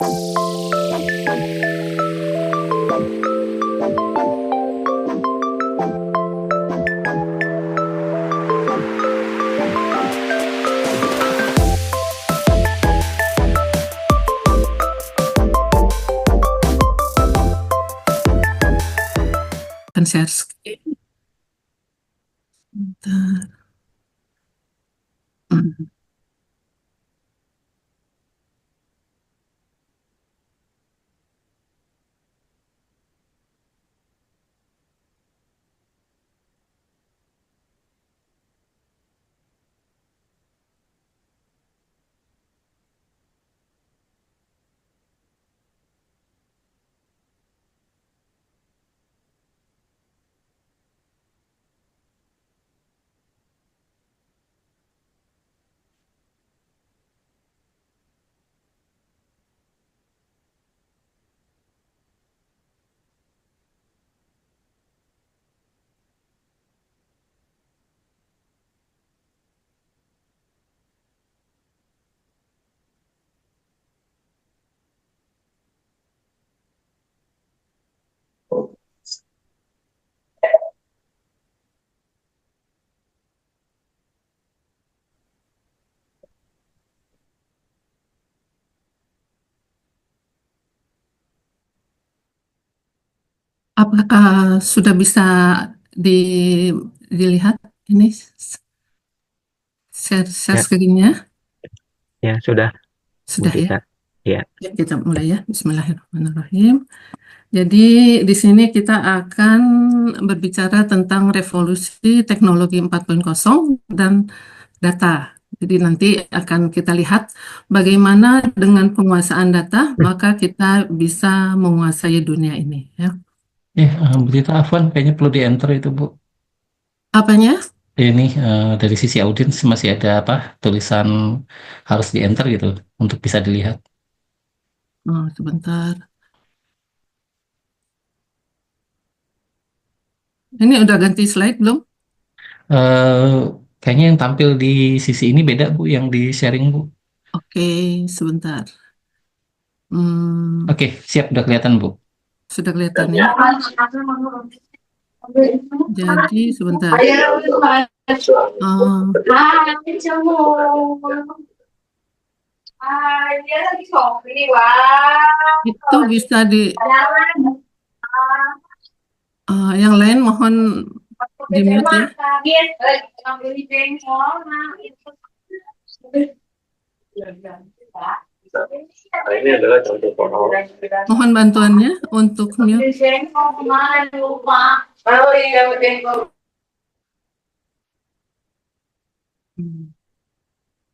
Akan share screen. Bentar. Apakah sudah bisa dilihat ini share Ya. screen-nya? Ya, sudah, Bu Sudah ya? Gita. Ya. Ya, kita mulai ya. Bismillahirrahmanirrahim. Jadi di sini kita akan berbicara tentang revolusi teknologi 4.0 dan data. Jadi nanti akan kita lihat bagaimana dengan penguasaan data, maka kita bisa menguasai dunia ini. Ya. Bu Tita, Afwan kayaknya perlu di-enter itu, Bu. Apanya? Ini dari sisi audiens masih ada tulisan harus di-enter gitu untuk bisa dilihat. Oh, sebentar. Ini udah ganti slide belum? Eh, Kayaknya yang tampil di sisi ini beda, Bu, yang di sharing, Bu. Oke, sebentar. Hmm, Oke, siap, udah kelihatan, Bu. sudah kelihatan ya. Jadi sebentar. Oh, itu bisa yang lain mohon di mute ya. Nah, ini adalah contoh soal. Mohon bantuannya untuk mute.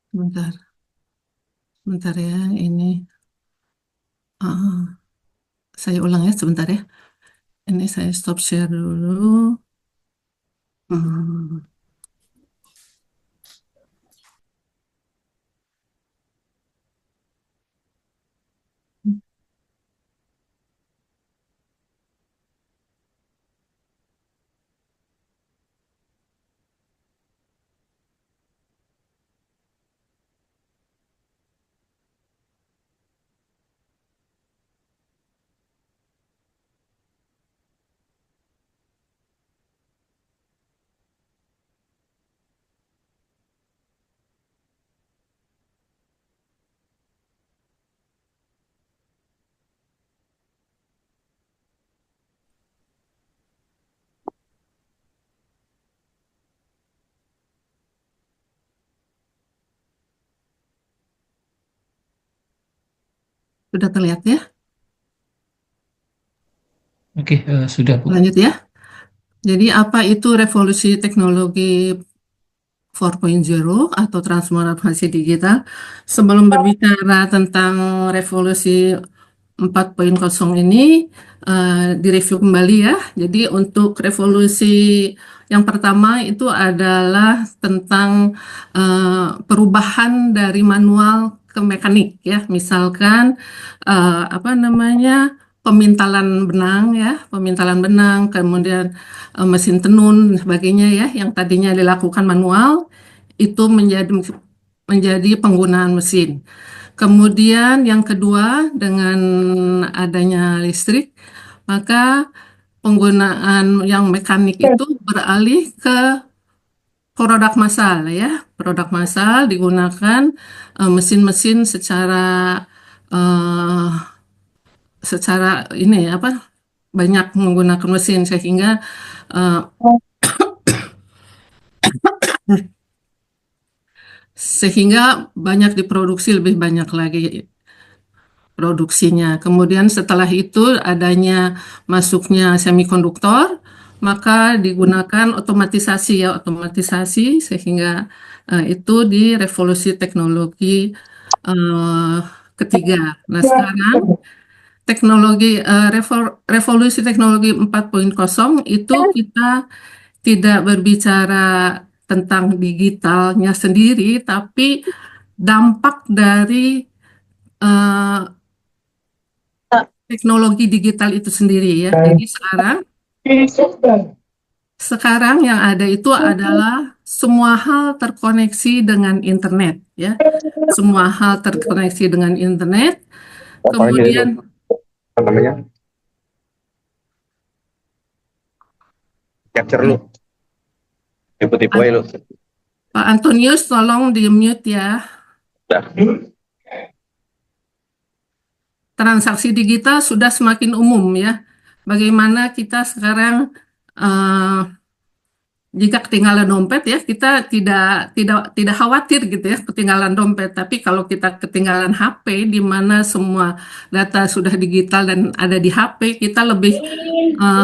Sebentar, sebentar ya. Ini saya ulang ya sebentar ya. Ini saya stop share dulu. Hmm. Sudah terlihat ya? Oke, sudah, Bu. Lanjut ya. Jadi apa itu revolusi teknologi 4.0 atau transformasi digital? Sebelum berbicara tentang revolusi 4.0 ini, direview kembali ya. Jadi untuk revolusi yang pertama itu adalah tentang perubahan dari manual ke mekanik ya. Misalkan pemintalan benang, kemudian mesin tenun dan sebagainya ya, yang tadinya dilakukan manual itu menjadi penggunaan mesin. Kemudian yang kedua, dengan adanya listrik, maka penggunaan yang mekanik itu beralih ke produk massal ya. Produk massal digunakan mesin-mesin eh, secara ini apa banyak menggunakan mesin sehingga eh, sehingga banyak diproduksi lebih banyak lagi produksinya. Kemudian setelah itu adanya masuknya semikonduktor, maka digunakan otomatisasi ya, otomatisasi sehingga itu di revolusi teknologi eh, ketiga. Nah, sekarang revolusi teknologi 4.0 itu kita tidak berbicara tentang digitalnya sendiri, tapi dampak dari eh, teknologi digital itu sendiri ya. Jadi sekarang yang ada itu adalah semua hal terkoneksi dengan internet ya. Semua hal terkoneksi dengan internet. Apalagi itu Kemudian apa namanya? Capture lu. Tipe-tipe aja lu. Pak Antonius tolong di-mute ya. Udah. Transaksi digital sudah semakin umum ya. Bagaimana kita sekarang eh, jika ketinggalan dompet ya kita tidak khawatir gitu ya ketinggalan dompet. Tapi kalau kita ketinggalan HP di mana semua data sudah digital dan ada di HP, kita lebih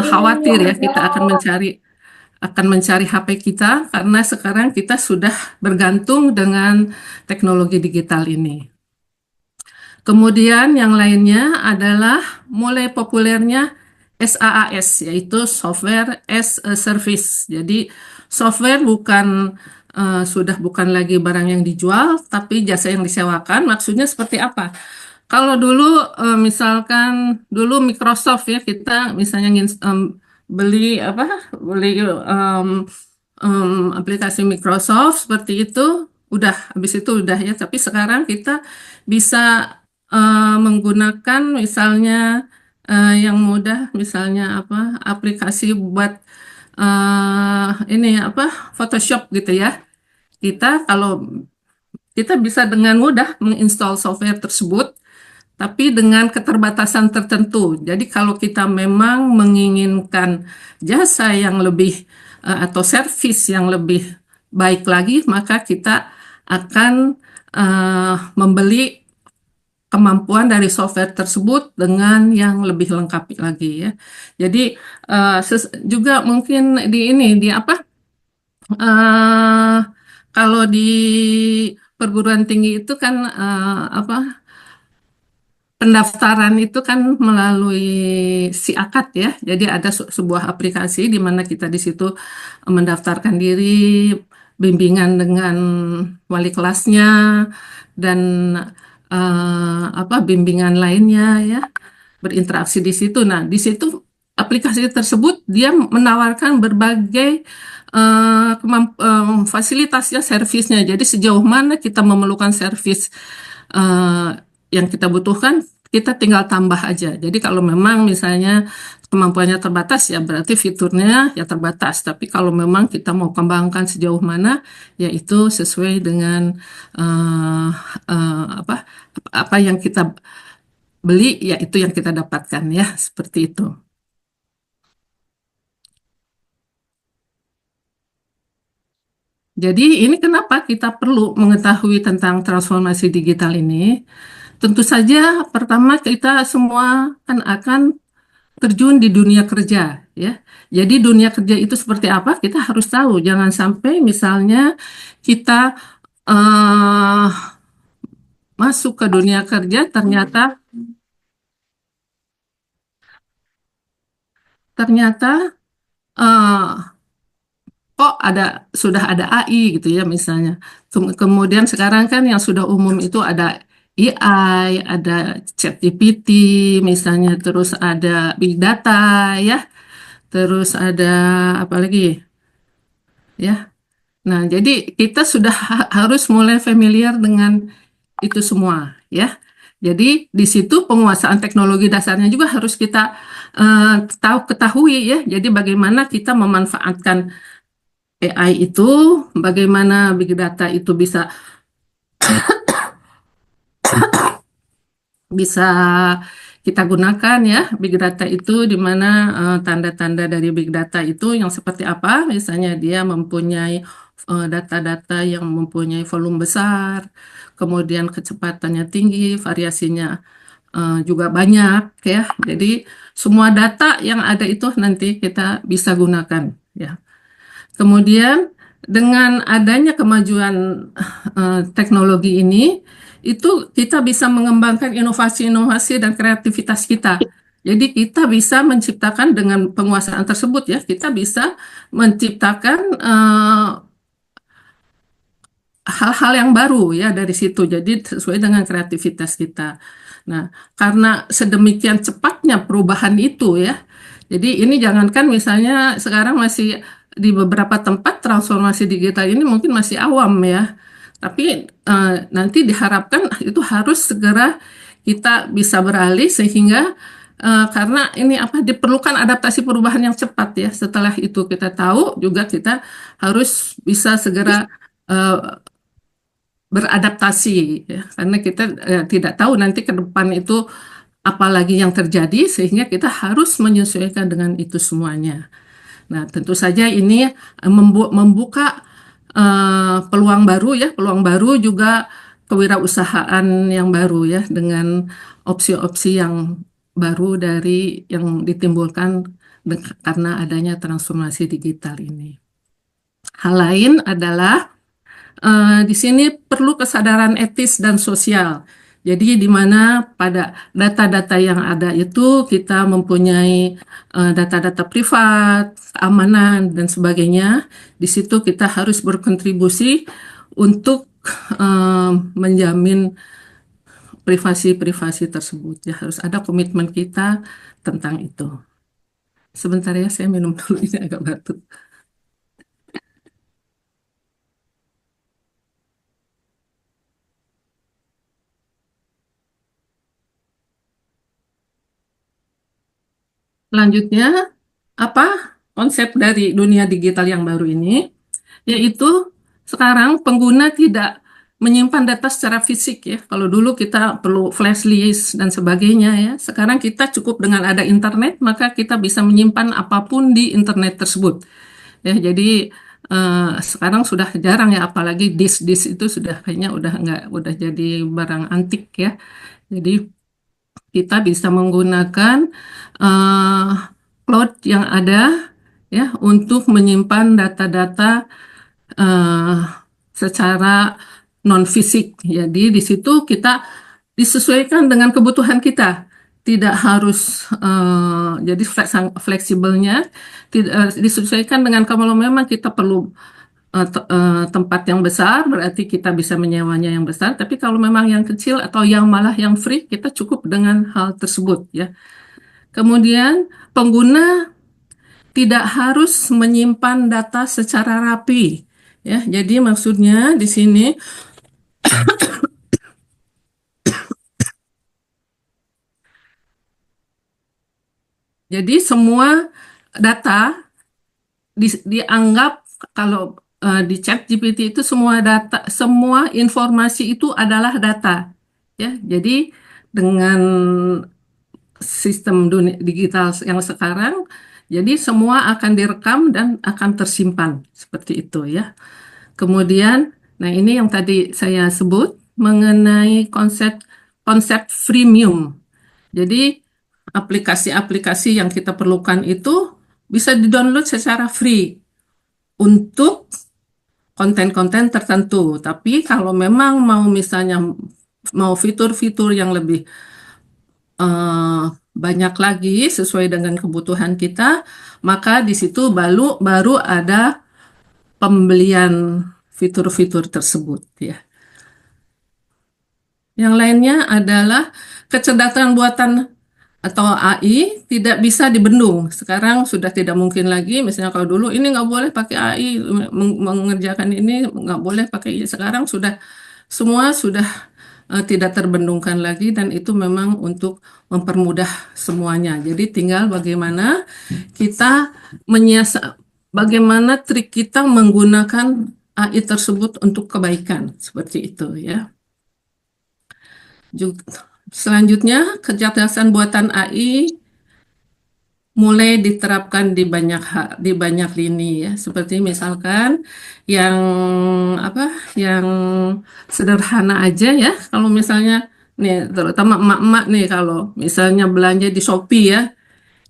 khawatir ya. Kita akan mencari HP kita karena sekarang kita sudah bergantung dengan teknologi digital ini. Kemudian yang lainnya adalah mulai populernya SaaS, yaitu Software as a Service. Jadi software sudah bukan lagi barang yang dijual, tapi jasa yang disewakan. Maksudnya seperti apa? Kalau dulu misalkan dulu Microsoft ya kita misalnya beli aplikasi Microsoft seperti itu udah habis itu udah ya tapi sekarang kita bisa menggunakan misalnya yang mudah misalnya apa aplikasi buat ini apa Photoshop gitu ya kalau kita bisa dengan mudah menginstal software tersebut tapi dengan keterbatasan tertentu. Jadi kalau kita memang menginginkan jasa yang lebih atau servis yang lebih baik lagi, maka kita akan membeli kemampuan dari software tersebut dengan yang lebih lengkap lagi ya. Jadi juga mungkin di apa? eh, Kalau di perguruan tinggi itu kan apa? Pendaftaran itu kan melalui si akad ya. Jadi ada sebuah aplikasi di mana kita di situ mendaftarkan diri, bimbingan dengan wali kelasnya dan apa bimbingan lainnya ya, berinteraksi di situ. Nah, di situ aplikasi tersebut dia menawarkan berbagai fasilitasnya, servisnya. Jadi sejauh mana kita memerlukan servis eh, yang kita butuhkan, kita tinggal tambah aja. Jadi kalau memang misalnya kemampuannya terbatas, ya berarti fiturnya ya terbatas. Tapi kalau memang kita mau kembangkan sejauh mana, ya itu sesuai dengan eh, apa apa yang kita beli, ya itu yang kita dapatkan ya, seperti itu. Jadi ini kenapa kita perlu mengetahui tentang transformasi digital ini. Tentu saja pertama kita semua kan akan terjun di dunia kerja ya. Jadi dunia kerja itu seperti apa kita harus tahu. Jangan sampai misalnya kita eh, masuk ke dunia kerja ternyata eh, kok sudah ada AI gitu ya misalnya. Kemudian sekarang kan yang sudah umum itu ada AI, ada ChatGPT misalnya, terus ada Big Data ya, terus ada apa lagi ya. Nah, jadi kita sudah harus mulai familiar dengan itu semua ya. Jadi di situ penguasaan teknologi dasarnya juga harus kita ketahui ya. Jadi bagaimana kita memanfaatkan AI itu, bagaimana big data itu bisa kita gunakan ya. Big data itu di mana tanda-tanda dari big data itu yang seperti apa? Misalnya dia mempunyai data-data yang mempunyai volume besar, kemudian kecepatannya tinggi, variasinya juga banyak ya. Jadi semua data yang ada itu nanti kita bisa gunakan ya. Kemudian dengan adanya kemajuan teknologi ini, itu kita bisa mengembangkan inovasi-inovasi dan kreativitas kita. Jadi kita bisa menciptakan dengan penguasaan tersebut ya, kita bisa menciptakan hal-hal yang baru ya dari situ. Jadi sesuai dengan kreativitas kita. Nah, karena sedemikian cepatnya perubahan itu ya. Jadi ini jangankan misalnya sekarang masih di beberapa tempat transformasi digital ini mungkin masih awam ya. Tapi nanti diharapkan itu harus segera kita bisa beralih sehingga karena ini diperlukan adaptasi perubahan yang cepat ya. Setelah itu kita tahu juga kita harus bisa segera beradaptasi ya. Karena kita tidak tahu nanti ke depan itu apalagi yang terjadi sehingga kita harus menyesuaikan dengan itu semuanya. Nah, tentu saja ini membuka peluang baru ya, peluang baru juga kewirausahaan yang baru ya dengan opsi-opsi yang baru dari yang ditimbulkan karena adanya transformasi digital ini. Hal lain adalah di sini perlu kesadaran etis dan sosial. Jadi di mana pada data-data yang ada itu kita mempunyai data-data privat, keamanan dan sebagainya. Di situ kita harus berkontribusi untuk menjamin privasi-privasi tersebut. Ya harus ada komitmen kita tentang itu. Sebentar ya, saya minum dulu ini agak batuk. Selanjutnya, apa konsep dari dunia digital yang baru ini? Yaitu sekarang pengguna tidak menyimpan data secara fisik ya. Kalau dulu kita perlu flash list dan sebagainya ya. Sekarang kita cukup dengan ada internet, maka kita bisa menyimpan apapun di internet tersebut. Ya, jadi sekarang sudah jarang ya, apalagi disk-disk itu sudah kayaknya udah jadi barang antik ya. Jadi kita bisa menggunakan cloud yang ada ya untuk menyimpan data-data secara non fisik. Jadi di situ kita disesuaikan dengan kebutuhan kita. Tidak harus jadi fleksibelnya disesuaikan dengan kalau memang kita perlu tempat yang besar, berarti kita bisa menyewanya yang besar. Tapi kalau memang yang kecil atau yang malah yang free, kita cukup dengan hal tersebut ya. Kemudian pengguna tidak harus menyimpan data secara rapi ya. Jadi maksudnya di sini jadi semua data dianggap kalau di ChatGPT itu semua data, semua informasi itu adalah data ya. Jadi dengan sistem dunia digital yang sekarang, jadi semua akan direkam dan akan tersimpan seperti itu ya. Kemudian, nah ini yang tadi saya sebut mengenai konsep freemium. Jadi aplikasi-aplikasi yang kita perlukan itu bisa di-download secara free untuk konten-konten tertentu. Tapi kalau memang mau misalnya mau fitur-fitur yang lebih banyak lagi sesuai dengan kebutuhan kita, maka di situ baru ada pembelian fitur-fitur tersebut ya. Yang lainnya adalah kecerdasan buatan atau AI tidak bisa dibendung. Sekarang sudah tidak mungkin lagi. Misalnya kalau dulu ini nggak boleh pakai AI mengerjakan ini nggak boleh pakai. Sekarang sudah semua sudah tidak terbendungkan lagi dan itu memang untuk mempermudah semuanya. Jadi tinggal bagaimana kita bagaimana trik kita menggunakan AI tersebut untuk kebaikan seperti itu ya. Selanjutnya, kecerdasan buatan AI mulai diterapkan di banyak lini ya, seperti misalkan yang yang sederhana aja ya. Kalau misalnya nih, terutama emak-emak nih, kalau misalnya belanja di Shopee ya,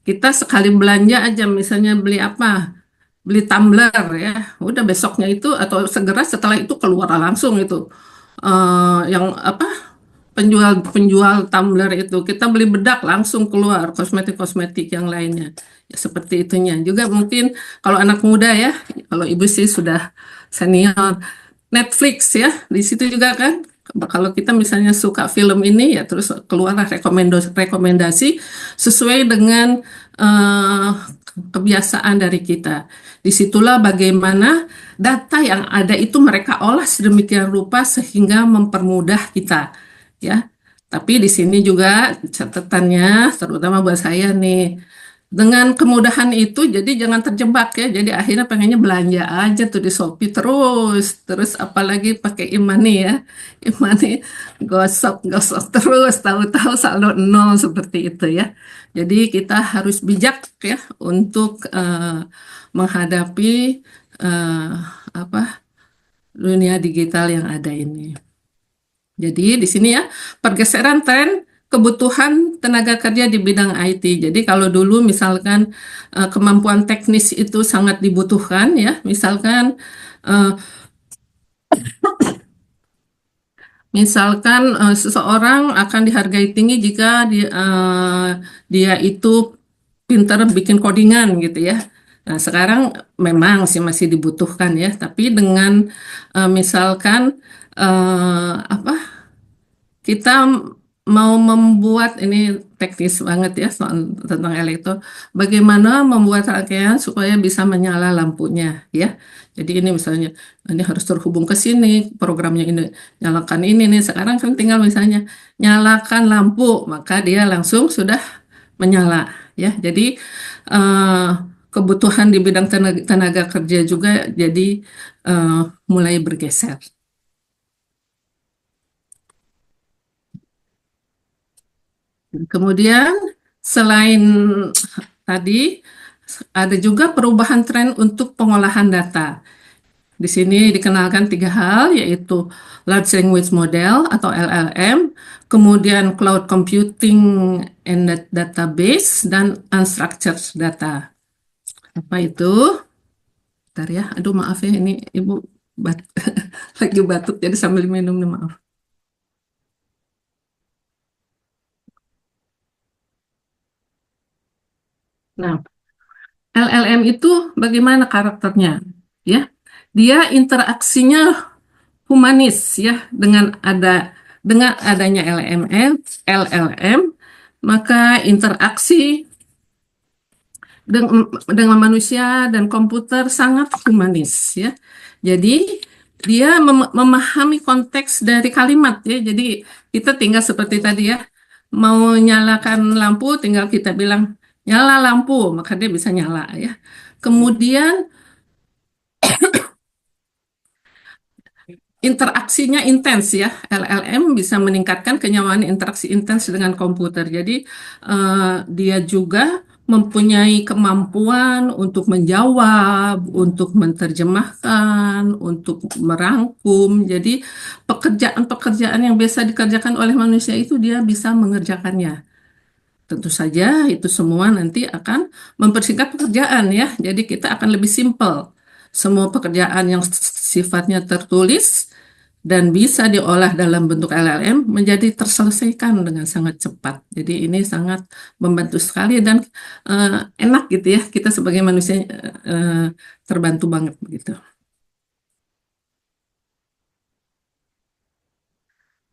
kita sekali belanja aja, misalnya beli apa? Beli tumbler ya, udah besoknya itu atau segera setelah itu keluar langsung itu yang penjual tumbler itu, kita beli bedak langsung keluar kosmetik-kosmetik yang lainnya ya, seperti itunya juga. Mungkin kalau anak muda ya, kalau ibu sih sudah senior, Netflix ya, di situ juga kan kalau kita misalnya suka film ini ya, terus keluarlah rekomendasi sesuai dengan eh, kebiasaan dari kita. Disitulah bagaimana data yang ada itu mereka olah sedemikian rupa sehingga mempermudah kita ya. Tapi di sini juga catatannya, terutama buat saya nih, dengan kemudahan itu, jadi jangan terjebak ya. Jadi akhirnya pengennya belanja aja tuh di Shopee terus apalagi pakai e-money ya. E-money gosok terus, tahu-tahu saldo nol seperti itu ya. Jadi kita harus bijak ya untuk menghadapi eh, apa dunia digital yang ada ini. Jadi di sini ya, pergeseran tren kebutuhan tenaga kerja di bidang IT. Jadi kalau dulu misalkan kemampuan teknis itu sangat dibutuhkan ya, eh, misalkan seseorang akan dihargai tinggi jika dia itu pintar bikin codingan gitu ya. Nah, sekarang memang sih masih dibutuhkan ya, tapi dengan misalkan kita mau membuat, ini teknis banget ya soal tentang elektro, bagaimana membuat rangkaian supaya bisa menyala lampunya ya. Jadi ini misalnya ini harus terhubung ke sini, programnya ini nyalakan ini nih. Sekarang kan tinggal misalnya nyalakan lampu, maka dia langsung sudah menyala ya. Jadi eh, kebutuhan di bidang tenaga kerja juga jadi mulai bergeser. Kemudian selain tadi ada juga perubahan tren untuk pengolahan data. Di sini dikenalkan tiga hal, yaitu Large Language Model atau LLM, kemudian Cloud Computing and Database, dan Unstructured Data. Apa itu? Bentar ya, aduh maaf ya, ini Ibu lagi batuk jadi sambil minum nih, maaf. Nah, LLM itu bagaimana karakternya? Ya, dia interaksinya humanis ya, dengan adanya LLM, maka interaksi dengan manusia dan komputer sangat humanis ya. Jadi dia memahami konteks dari kalimat ya. Jadi kita tinggal seperti tadi ya, mau nyalakan lampu tinggal kita bilang nyala lampu, maka dia bisa nyala ya. Kemudian interaksinya intens ya. LLM bisa meningkatkan kenyamanan interaksi intens dengan komputer. Jadi dia juga mempunyai kemampuan untuk menjawab, untuk menerjemahkan, untuk merangkum. Jadi pekerjaan-pekerjaan yang biasa dikerjakan oleh manusia itu dia bisa mengerjakannya. Tentu saja itu semua nanti akan mempersingkat pekerjaan ya. Jadi kita akan lebih simpel. Semua pekerjaan yang sifatnya tertulis dan bisa diolah dalam bentuk LLM menjadi terselesaikan dengan sangat cepat. Jadi ini sangat membantu sekali dan enak gitu ya. Kita sebagai manusia terbantu banget begitu.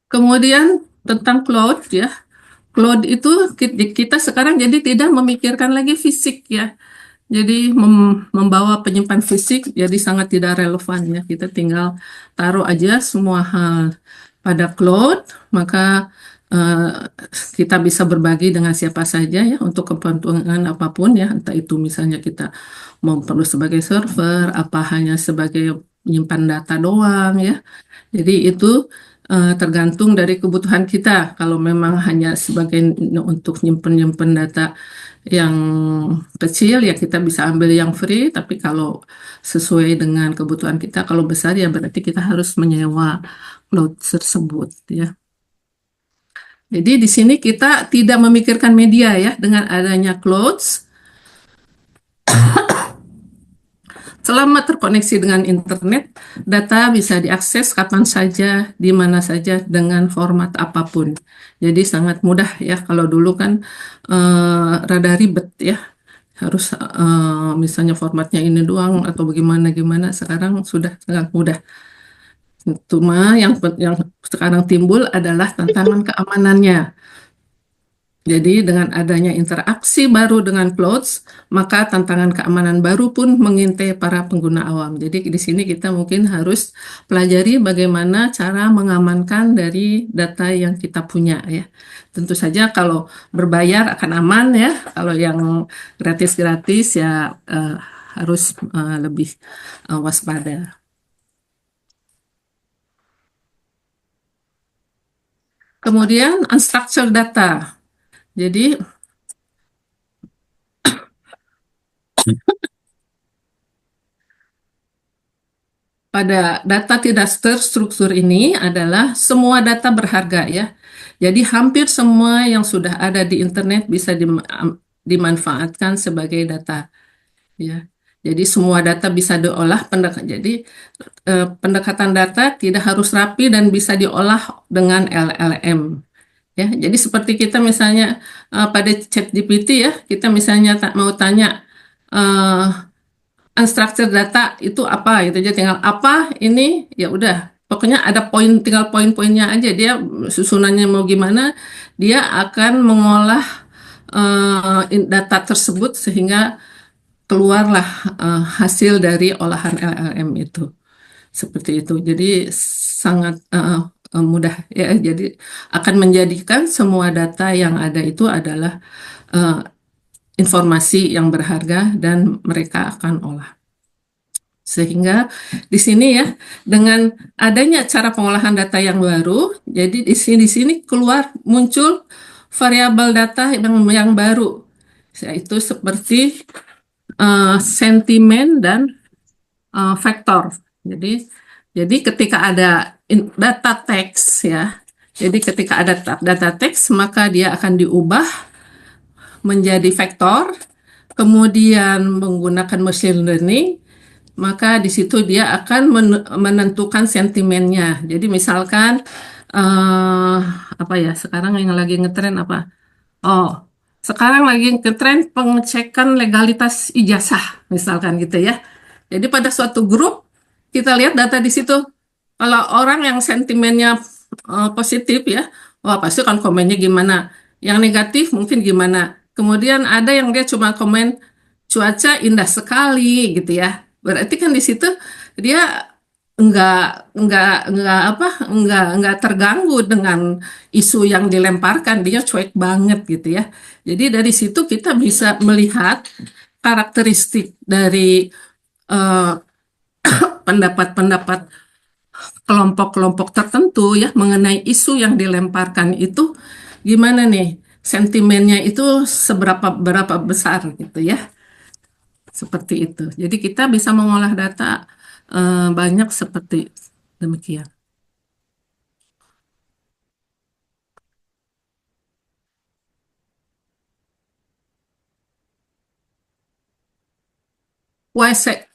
Kemudian tentang cloud ya. Cloud itu kita sekarang jadi tidak memikirkan lagi fisik ya. Jadi membawa penyimpan fisik jadi sangat tidak relevan ya. Kita tinggal taruh aja semua hal pada cloud, maka kita bisa berbagi dengan siapa saja ya untuk kepentingan apapun ya, entah itu misalnya kita mau perlu sebagai server, apa hanya sebagai menyimpan data doang ya. Jadi itu tergantung dari kebutuhan kita. Kalau memang hanya sebagai untuk nyimpen-nyimpen data yang kecil ya kita bisa ambil yang free, tapi kalau sesuai dengan kebutuhan kita, kalau besar ya berarti kita harus menyewa cloud tersebut ya. Jadi di sini kita tidak memikirkan media ya dengan adanya clouds. Selama terkoneksi dengan internet, data bisa diakses kapan saja, di mana saja, dengan format apapun. Jadi sangat mudah ya. Kalau dulu kan rada ribet ya, harus misalnya formatnya ini doang atau bagaimana-gimana. Sekarang sudah sangat mudah. Cuma yang sekarang timbul adalah tantangan keamanannya. Jadi dengan adanya interaksi baru dengan clouds, maka tantangan keamanan baru pun mengintai para pengguna awam. Jadi di sini kita mungkin harus pelajari bagaimana cara mengamankan dari data yang kita punya ya. Tentu saja kalau berbayar akan aman ya. Kalau yang gratis-gratis ya harus lebih waspada. Kemudian unstructured data. Jadi pada data tidak terstruktur ini adalah semua data berharga ya. Jadi hampir semua yang sudah ada di internet bisa dimanfaatkan sebagai data ya. Jadi semua data bisa diolah jadi pendekatan data tidak harus rapi dan bisa diolah dengan LLM. Ya, jadi seperti kita misalnya pada ChatGPT ya, kita misalnya mau tanya unstructured data itu apa gitu aja, tinggal apa ini ya udah pokoknya ada tinggal poin-poinnya aja, dia susunannya mau gimana dia akan mengolah data tersebut sehingga keluarlah hasil dari olahan LLM itu seperti itu. Jadi sangat mudah ya, jadi akan menjadikan semua data yang ada itu adalah eh, informasi yang berharga dan mereka akan olah. Sehingga di sini ya, dengan adanya cara pengolahan data yang baru, jadi di sini keluar muncul variabel data yang baru, yaitu seperti sentimen dan vektor. Jadi ketika ada data teks ya, jadi ketika ada data teks maka dia akan diubah menjadi vektor, kemudian menggunakan machine learning, maka di situ dia akan menentukan sentimennya. Jadi misalkan apa ya sekarang yang lagi ngetren apa? Oh, sekarang lagi ngetren pengecekan legalitas ijazah misalkan gitu ya. Jadi pada suatu grup kita lihat data di situ. Kalau orang yang sentimennya positif ya, wah pasti kan komennya gimana. Yang negatif mungkin gimana. Kemudian ada yang dia cuma komen cuaca indah sekali gitu ya. Berarti kan di situ dia enggak terganggu dengan isu yang dilemparkan, dia cuek banget gitu ya. Jadi dari situ kita bisa melihat karakteristik dari eh, pendapat-pendapat kelompok-kelompok tertentu ya mengenai isu yang dilemparkan itu gimana nih sentimennya itu seberapa berapa besar gitu ya. Seperti itu. Jadi kita bisa mengolah data banyak seperti demikian.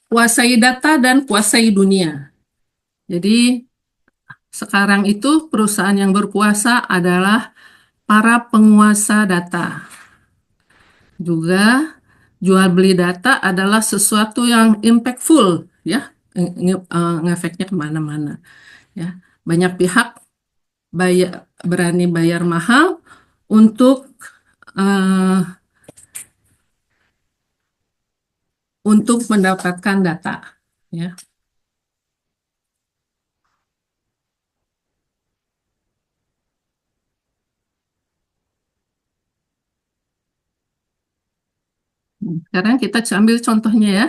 Kuasai data dan kuasai dunia. Jadi sekarang itu perusahaan yang berkuasa adalah para penguasa data. Juga jual beli data adalah sesuatu yang impactful ya, ngefeknya kemana-mana ya. Banyak pihak berani bayar mahal untuk eh, mendapatkan data. Ya. Sekarang kita ambil contohnya ya.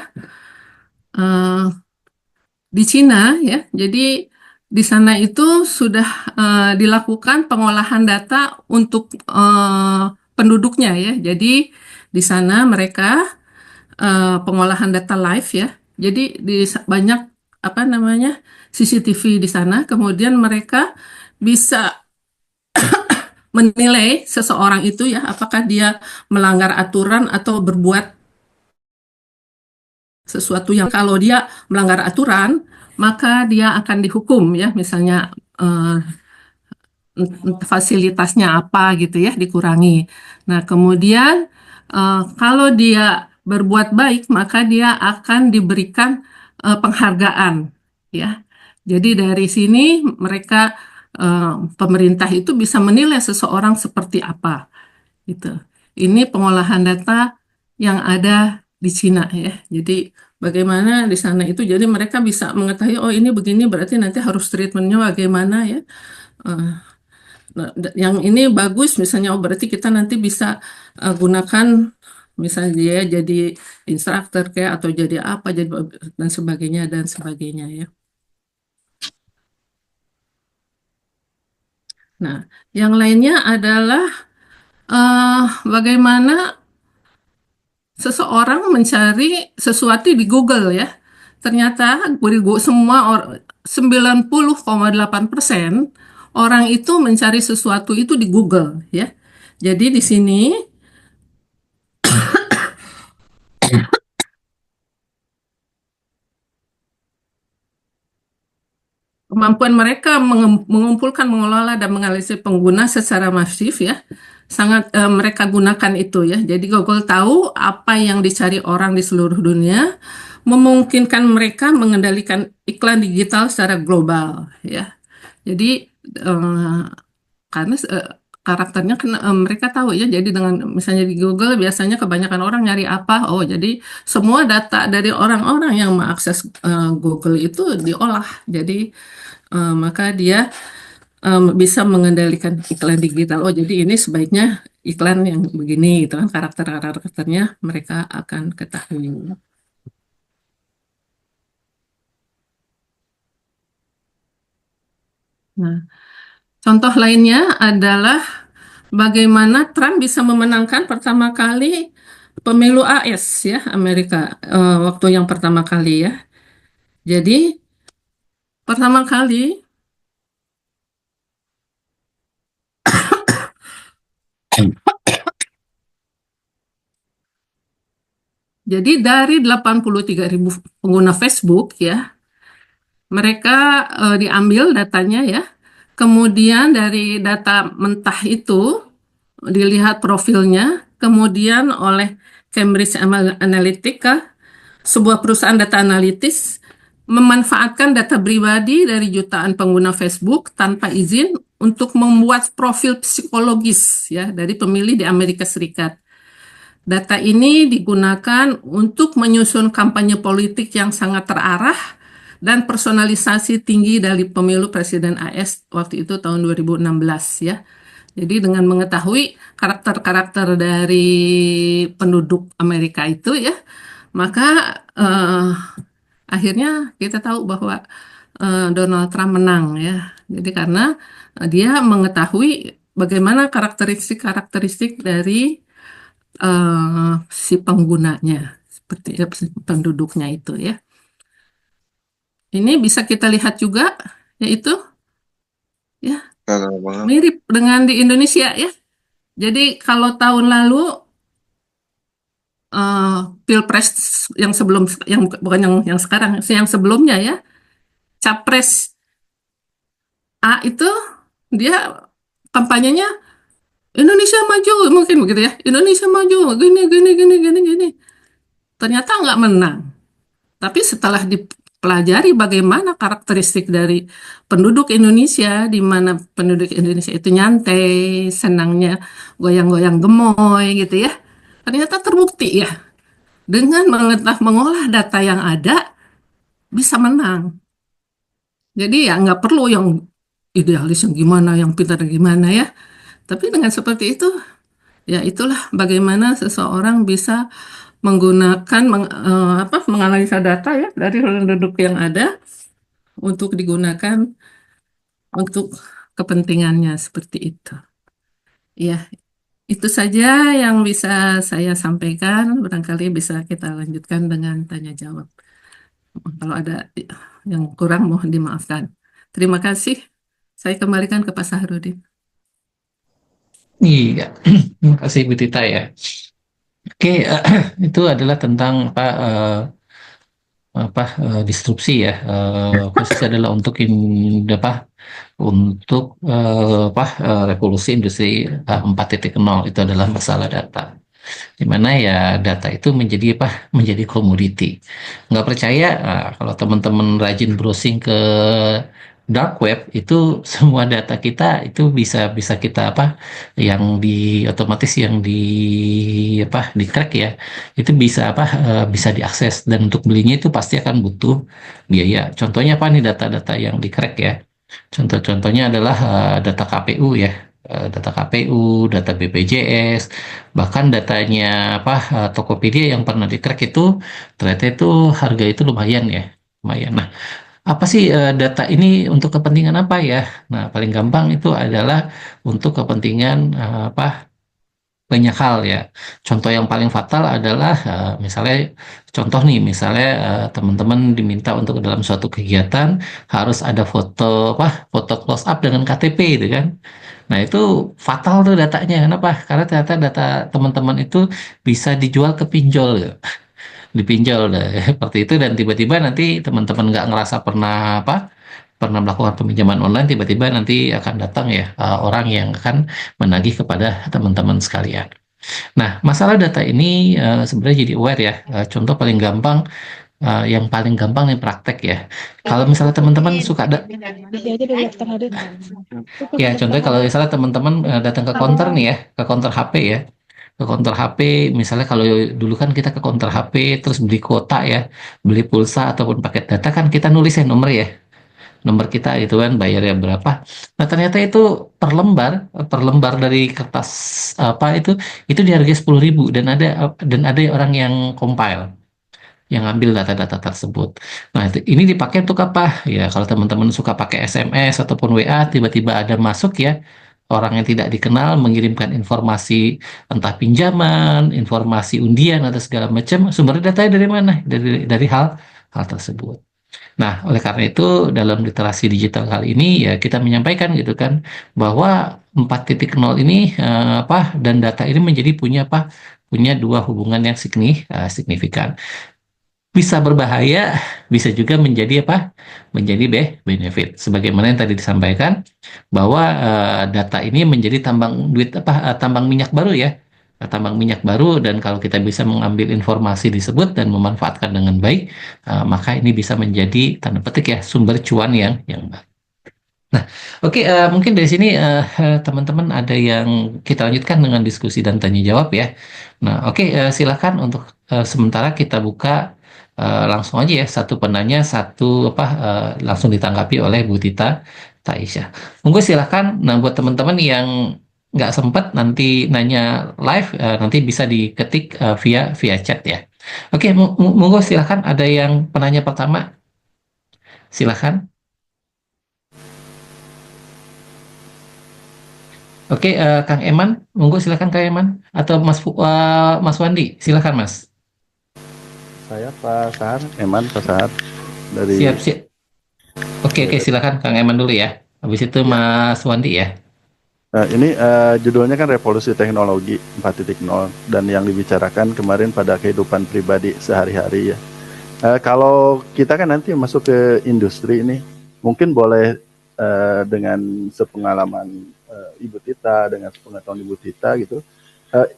Eh, di Cina ya, jadi di sana itu sudah dilakukan pengolahan data untuk penduduknya ya. Jadi di sana mereka pengolahan data live ya. Jadi banyak apa namanya CCTV di sana, kemudian mereka bisa menilai seseorang itu ya, apakah dia melanggar aturan atau berbuat sesuatu yang kalau dia melanggar aturan, maka dia akan dihukum ya, misalnya fasilitasnya apa gitu ya, dikurangi. Nah, kemudian kalau dia berbuat baik, maka dia akan diberikan penghargaan ya. Jadi dari sini mereka pemerintah itu bisa menilai seseorang seperti apa gitu. Ini pengolahan data yang ada di Cina ya. Jadi bagaimana di sana itu, jadi mereka bisa mengetahui oh ini begini berarti nanti harus treatmentnya bagaimana ya. Eh, nah, yang ini bagus misalnya oh berarti kita nanti bisa gunakan misalnya dia jadi instruktur kayak atau jadi apa jadi dan sebagainya ya. Nah, yang lainnya adalah bagaimana seseorang mencari sesuatu di Google ya. Ternyata semua 90,8% orang itu mencari sesuatu itu di Google ya. Jadi di sini kemampuan mereka mengumpulkan, mengelola, dan menganalisis pengguna secara masif ya, sangat mereka gunakan itu ya. Jadi Google tahu apa yang dicari orang di seluruh dunia, memungkinkan mereka mengendalikan iklan digital secara global ya. Jadi eh, karena karakternya kan mereka tahu ya. Jadi dengan misalnya di Google biasanya kebanyakan orang nyari apa? Oh, jadi semua data dari orang-orang yang mengakses Google itu diolah. Jadi maka dia bisa mengendalikan iklan digital. Oh, jadi ini sebaiknya iklan yang begini gitu kan karakternya mereka akan ketahui. Nah, contoh lainnya adalah bagaimana Trump bisa memenangkan pertama kali pemilu AS ya Amerika waktu yang pertama kali ya. Jadi pertama kali jadi dari 83.000 pengguna Facebook ya, mereka diambil datanya ya. Kemudian dari data mentah itu dilihat profilnya, kemudian oleh Cambridge Analytica, sebuah perusahaan data analitis memanfaatkan data pribadi dari jutaan pengguna Facebook tanpa izin untuk membuat profil psikologis ya dari pemilih di Amerika Serikat. Data ini digunakan untuk menyusun kampanye politik yang sangat terarah dan personalisasi tinggi dari pemilu Presiden AS waktu itu tahun 2016 ya. Jadi dengan mengetahui karakter-karakter dari penduduk Amerika itu ya, maka akhirnya kita tahu bahwa Donald Trump menang ya. Jadi karena dia mengetahui bagaimana karakteristik-karakteristik dari si penggunanya, seperti si penduduknya itu ya. Ini bisa kita lihat juga, yaitu ya mirip dengan di Indonesia ya. Jadi kalau tahun lalu eh, Pilpres yang sebelum yang bukan yang sekarang, yang sebelumnya ya, Capres A itu dia kampanyenya Indonesia maju mungkin begitu ya. Indonesia maju gini gini gini gini gini. Ternyata nggak menang. Tapi setelah dipelajari bagaimana karakteristik dari penduduk Indonesia, di mana penduduk Indonesia itu nyantai, senangnya goyang-goyang gemoy gitu ya. Ternyata terbukti ya, dengan mengolah data yang ada, bisa menang. Jadi ya nggak perlu yang idealis yang gimana, yang pintar gimana ya. Tapi dengan seperti itu, Ya, itulah bagaimana seseorang bisa menggunakan menganalisa data ya dari penduduk yang ada untuk digunakan untuk kepentingannya seperti itu. Ya, itu saja yang bisa saya sampaikan. Barangkali bisa kita lanjutkan dengan tanya jawab. Kalau ada yang kurang mohon dimaafkan. Terima kasih. Saya kembalikan ke Pak Sahrudin. Iya, terima kasih Bu Tita ya. Oke, itu adalah tentang disrupsi ya, khususnya adalah untuk apa untuk revolusi industri 4.0 itu adalah masalah data. Di mana ya data itu menjadi menjadi komoditi. Nggak percaya, kalau teman-teman rajin browsing ke dark web itu semua data kita itu bisa bisa kita yang otomatis yang di crack ya, itu bisa bisa diakses, dan untuk belinya itu pasti akan butuh biaya. Contohnya apa nih data-data yang di crack ya? Contoh-contohnya adalah data KPU ya, data KPU, data BPJS, bahkan datanya Tokopedia yang pernah di-crack itu ternyata itu harga itu lumayan ya, lumayan. Nah, apa sih data ini untuk kepentingan apa ya? Nah, paling gampang itu adalah untuk kepentingan banyak hal ya. Contoh yang paling fatal adalah misalnya, contoh nih, misalnya teman-teman diminta untuk dalam suatu kegiatan harus ada foto foto close up dengan KTP itu kan. Nah, itu fatal tuh datanya. Kenapa? Karena ternyata data teman-teman itu bisa dijual ke pinjol ya. Dipinjol deh seperti itu, dan tiba-tiba nanti teman-teman nggak ngerasa pernah melakukan peminjaman online, tiba-tiba nanti akan datang ya orang yang akan menagih kepada teman-teman sekalian. Nah, masalah data ini sebenarnya jadi aware ya. Contoh paling gampang, yang paling gampang nih praktek ya. Kalau misalnya teman-teman suka ya, contohnya kalau misalnya teman-teman datang ke counter nih ya, ke counter HP ya, ke counter HP, misalnya kalau dulu kan kita ke counter HP terus beli kuota ya, beli pulsa ataupun paket data, kan kita nulis ya nomor ya, nomor kita itu kan, bayarnya berapa. Nah, ternyata itu per lembar dari kertas itu dihargai 10.000, dan ada orang yang compile, yang ambil data-data tersebut. Nah, ini dipakai untuk apa? Ya, kalau teman-teman suka pakai SMS ataupun WA, tiba-tiba ada masuk ya, orang yang tidak dikenal mengirimkan informasi, entah pinjaman, informasi undian atau segala macam, sumber datanya dari mana? Dari hal hal tersebut. Nah, oleh karena itu dalam literasi digital kali ini ya kita menyampaikan gitu kan, bahwa 4.0 ini dan data ini menjadi punya dua hubungan yang signifikan. Bisa berbahaya, bisa juga menjadi menjadi benefit. Sebagaimana yang tadi disampaikan, bahwa data ini menjadi tambang minyak baru ya. Tambang minyak baru, dan kalau kita bisa mengambil informasi tersebut dan memanfaatkan dengan baik, maka ini bisa menjadi tanda petik ya sumber cuan yang baik. Nah, oke, mungkin dari sini teman-teman ada yang kita lanjutkan dengan diskusi dan tanya jawab ya. Nah, oke, silakan untuk sementara kita buka langsung aja ya, satu penanya satu langsung ditanggapi oleh Bu Tita Taisha. Monggo silakan. Nah, buat teman-teman yang nggak sempat nanti nanya live, nanti bisa diketik via via chat ya. Oke, monggo silakan. Ada yang penanya pertama, silakan. Oke, Kang Eman, monggo silakan Kang Eman, atau Mas Wandi, silakan Mas. Saya Pak Sahar, Eman Pak Sahar dari Siap, siap. Oke, silakan Kang Eman dulu ya. Habis itu ya. Mas Wandi ya. Ini judulnya kan revolusi teknologi 4.0 dan yang dibicarakan kemarin pada kehidupan pribadi sehari-hari ya. Kalau kita kan nanti masuk ke industri ini, mungkin boleh dengan sepengalaman Ibu Tita, dengan sepengetahuan Ibu Tita gitu, eh,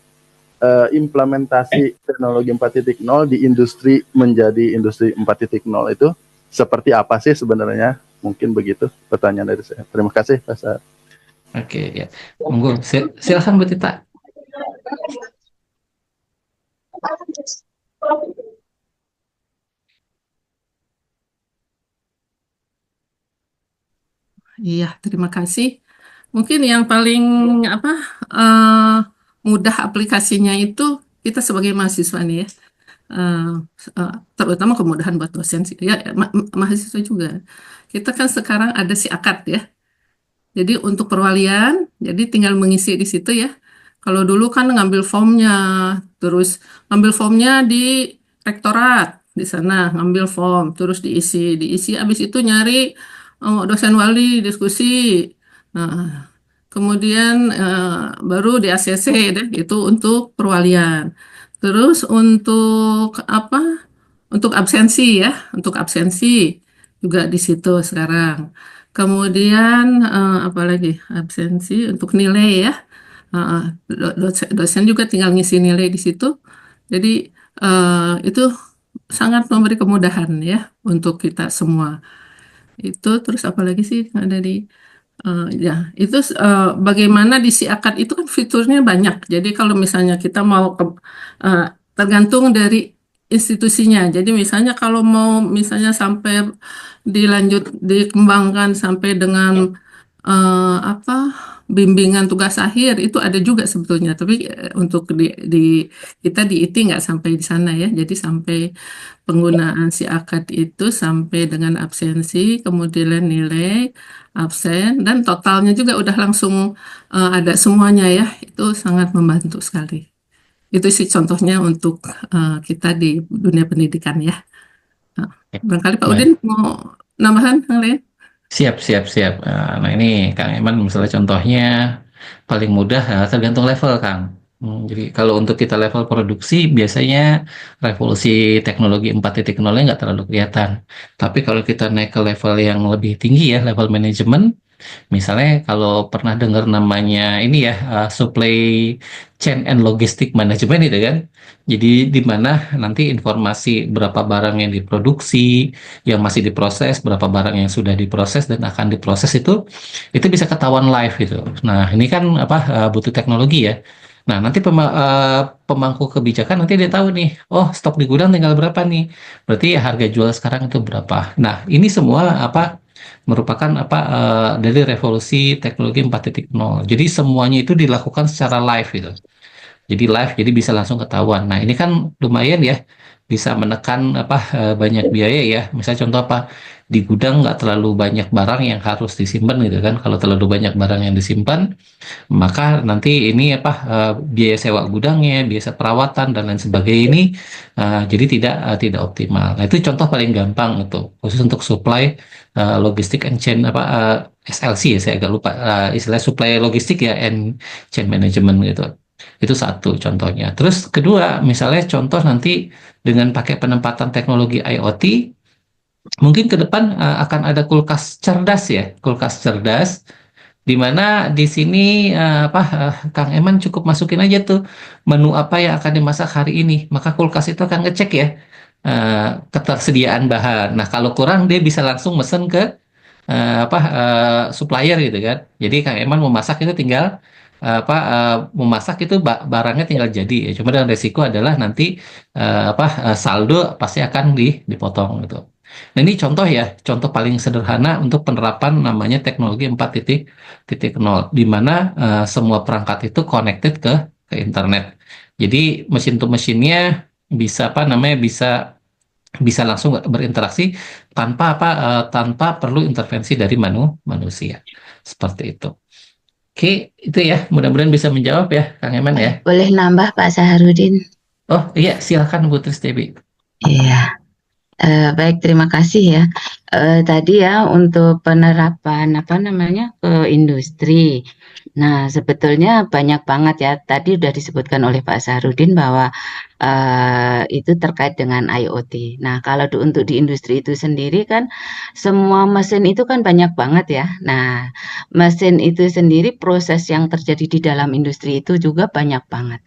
implementasi teknologi 4.0 di industri menjadi industri 4.0 itu seperti apa sih sebenarnya? Mungkin begitu pertanyaan dari saya. Terima kasih Pak Sahar. Oke, ya. Monggo, silakan Bu Tita. Iya, terima kasih. Mungkin yang paling apa mudah aplikasinya itu kita sebagai mahasiswa nih ya, eh, terutama kemudahan buat dosen sih, ya mahasiswa juga. Kita kan sekarang ada si akad ya. Jadi untuk perwalian, jadi tinggal mengisi di situ ya. Kalau dulu kan ngambil formnya, terus ngambil formnya di rektorat di sana, ngambil form, terus diisi, habis itu nyari dosen wali diskusi. Nah, kemudian baru di ACC deh, itu untuk perwalian. Terus untuk apa? Untuk absensi ya, untuk absensi juga di situ sekarang. Kemudian apa lagi? Absensi untuk nilai ya. Uh, dosen juga tinggal ngisi nilai di situ. Jadi itu sangat memberi kemudahan ya untuk kita semua. Itu terus apa lagi sih yang ada di ya itu bagaimana di si akad itu kan fiturnya banyak. Jadi kalau misalnya kita mau eh, tergantung dari institusinya. Jadi misalnya kalau mau misalnya sampai dilanjut dikembangkan sampai dengan apa bimbingan tugas akhir itu ada juga sebetulnya. Tapi untuk di kita di IT nggak sampai di sana ya. Jadi sampai penggunaan si akad itu sampai dengan absensi, kemudian nilai absen dan totalnya juga udah langsung ada semuanya ya. Itu sangat membantu sekali. Itu sih contohnya untuk kita di dunia pendidikan ya. Nah, barangkali Pak Udin Baik. mau nambahan yang lain? Siap, siap, siap. Nah, ini Kang Eman misalnya contohnya paling mudah tergantung level, Kang. Jadi kalau untuk kita level produksi biasanya revolusi teknologi 4.0-nya nggak terlalu kelihatan. Tapi kalau kita naik ke level yang lebih tinggi ya, level manajemen, misalnya kalau pernah dengar namanya ini ya, supply chain and logistic management itu kan. Jadi di mana nanti informasi berapa barang yang diproduksi, yang masih diproses, berapa barang yang sudah diproses dan akan diproses itu bisa ketahuan live gitu. Nah, ini kan apa butuh teknologi ya. Nah, nanti pemangku kebijakan nanti dia tahu nih, oh stok di gudang tinggal berapa nih. Berarti harga jual sekarang itu berapa. Nah, ini semua apa merupakan apa dari revolusi teknologi 4.0. Jadi semuanya itu dilakukan secara live gitu. Jadi live, jadi bisa langsung ketahuan. Nah, ini kan lumayan ya, bisa menekan apa banyak biaya ya. Misalnya contoh apa di gudang nggak terlalu banyak barang yang harus disimpan gitu kan. Kalau terlalu banyak barang yang disimpan, maka nanti ini apa biaya sewa gudangnya, biaya perawatan dan lain sebagainya ini jadi tidak optimal. Nah, itu contoh paling gampang itu khusus untuk supply logistik and chain apa SLC ya saya agak lupa istilah supply logistik ya and chain management gitu. Itu satu contohnya. Terus kedua, misalnya contoh nanti dengan pakai penempatan teknologi IoT, mungkin ke depan akan ada kulkas cerdas ya, kulkas cerdas di mana di sini Kang Eman cukup masukin aja tuh menu apa yang akan dimasak hari ini. Maka kulkas itu akan ngecek ya ketersediaan bahan. Nah, kalau kurang dia bisa langsung mesen ke supplier gitu kan. Jadi Kang Eman mau masak itu tinggal memasak itu barangnya tinggal jadi ya. Cuma dengan resiko adalah nanti saldo pasti akan dipotong gitu. Nah, ini contoh ya, contoh paling sederhana untuk penerapan namanya teknologi 4.0 di mana semua perangkat itu connected ke internet. Jadi mesin to mesinnya bisa apa namanya bisa bisa langsung berinteraksi tanpa perlu intervensi dari manusia. Seperti itu. Oke, itu ya. Mudah-mudahan bisa menjawab ya, Kang Eman ya. Boleh nambah Pak Saharudin? Oh iya, silakan Bu Tristebi. Iya. Baik, terima kasih ya. Tadi ya untuk penerapan apa namanya ke industri. Nah, sebetulnya banyak banget ya. Tadi sudah disebutkan oleh Pak Saharudin bahwa itu terkait dengan IoT. Nah, kalau untuk di industri itu sendiri kan semua mesin itu kan banyak banget ya. Nah, mesin itu sendiri proses yang terjadi di dalam industri itu juga banyak banget.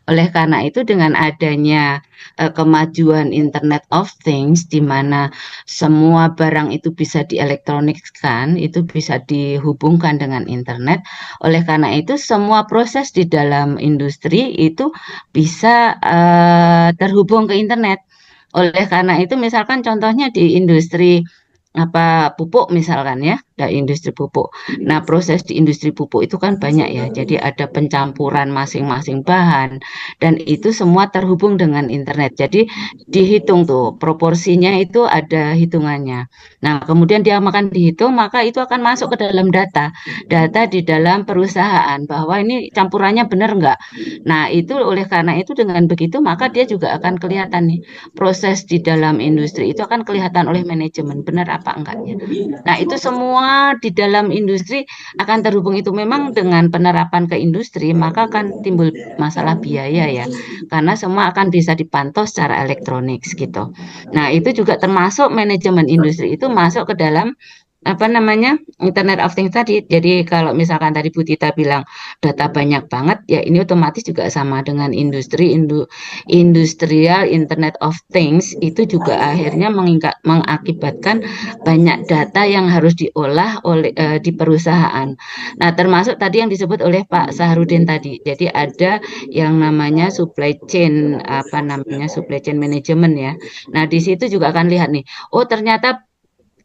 Oleh karena itu dengan adanya kemajuan Internet of Things di mana semua barang itu bisa dielektronikkan, itu bisa dihubungkan dengan internet. Oleh karena itu semua proses di dalam industri itu bisa terhubung ke internet. Oleh karena itu misalkan contohnya di industri pupuk misalkan ya. industri pupuk. Nah, proses di industri pupuk itu kan banyak ya. Jadi ada pencampuran masing-masing bahan dan itu semua terhubung dengan internet. Jadi dihitung tuh proporsinya itu ada hitungannya. Nah, kemudian dia akan dihitung, maka itu akan masuk ke dalam data di dalam perusahaan bahwa ini campurannya benar enggak. Nah, itu oleh karena itu dengan begitu maka dia juga akan kelihatan nih proses di dalam industri itu akan kelihatan oleh manajemen benar apa enggaknya. Nah, itu semua di dalam industri akan terhubung itu memang dengan penerapan ke industri maka akan timbul masalah biaya ya. Karena semua akan bisa dipantau secara elektronik gitu. Nah, itu juga termasuk manajemen industri itu masuk ke dalam apa namanya Internet of Things tadi. Jadi kalau misalkan tadi Bu Tita bilang data banyak banget, ya ini otomatis juga sama dengan industrial Internet of Things itu juga akhirnya mengakibatkan banyak data yang harus diolah oleh di perusahaan. Nah, termasuk tadi yang disebut oleh Pak Saharudin tadi. Jadi ada yang namanya supply chain supply chain management ya. Nah, di situ juga akan lihat nih, oh ternyata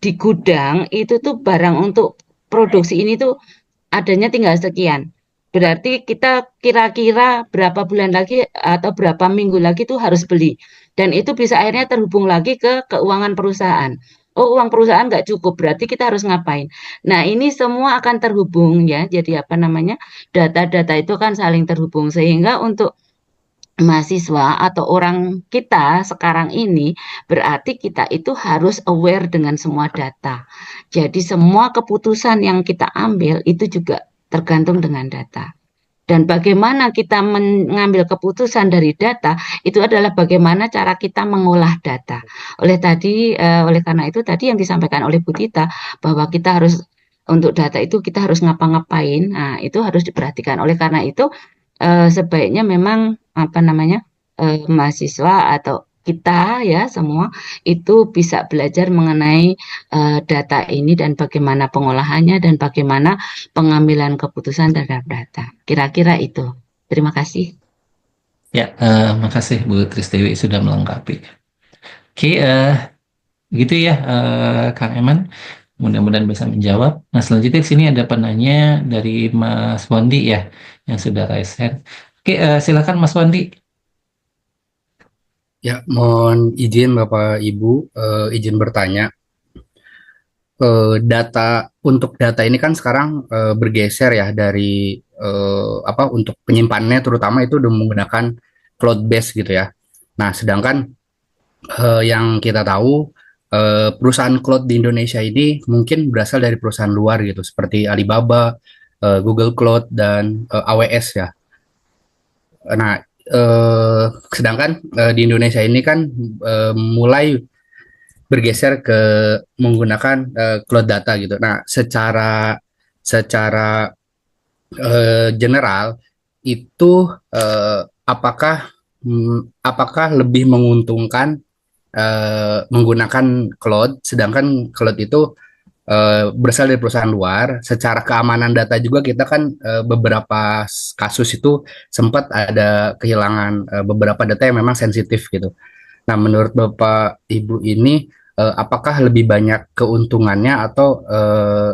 di gudang itu tuh barang untuk produksi ini tuh adanya tinggal sekian. Berarti kita kira-kira berapa bulan lagi atau berapa minggu lagi tuh harus beli. Dan itu bisa akhirnya terhubung lagi ke keuangan perusahaan. Oh, uang perusahaan nggak cukup, berarti kita harus ngapain? Nah, ini semua akan terhubung ya. Jadi data-data itu kan saling terhubung. Sehingga untuk mahasiswa atau orang kita sekarang ini berarti kita itu harus aware dengan semua data. Jadi semua keputusan yang kita ambil itu juga tergantung dengan data. Dan bagaimana kita mengambil keputusan dari data itu adalah bagaimana cara kita mengolah data. Oleh karena itu tadi yang disampaikan oleh Bu Tita bahwa kita harus untuk data itu kita harus ngapa-ngapain. Nah, itu harus diperhatikan. Oleh karena itu sebaiknya memang mahasiswa atau kita ya semua itu bisa belajar mengenai data ini dan bagaimana pengolahannya dan bagaimana pengambilan keputusan terhadap data. Kira-kira itu. Terima kasih. Ya, makasih Bu Tristewi sudah melengkapi. Oke, gitu ya, Kang Eman. Mudah-mudahan bisa menjawab. Nah, selanjutnya di sini ada penanya dari Mas Wandi ya, yang sudah raise hand. Oke, silakan Mas Wandi. Ya, mohon izin Bapak Ibu, izin bertanya. Untuk data ini kan sekarang bergeser ya dari untuk penyimpanannya terutama itu udah menggunakan cloud base gitu ya. Nah, sedangkan yang kita tahu perusahaan cloud di Indonesia ini mungkin berasal dari perusahaan luar gitu, seperti Alibaba, Google Cloud dan AWS ya. Nah, sedangkan di Indonesia ini kan mulai bergeser ke menggunakan cloud data gitu. Nah, secara general itu apakah lebih menguntungkan menggunakan cloud, sedangkan cloud itu berasal dari perusahaan luar. Secara keamanan data juga kita kan beberapa kasus itu sempat ada kehilangan beberapa data yang memang sensitif gitu. Nah, menurut Bapak Ibu ini apakah lebih banyak keuntungannya atau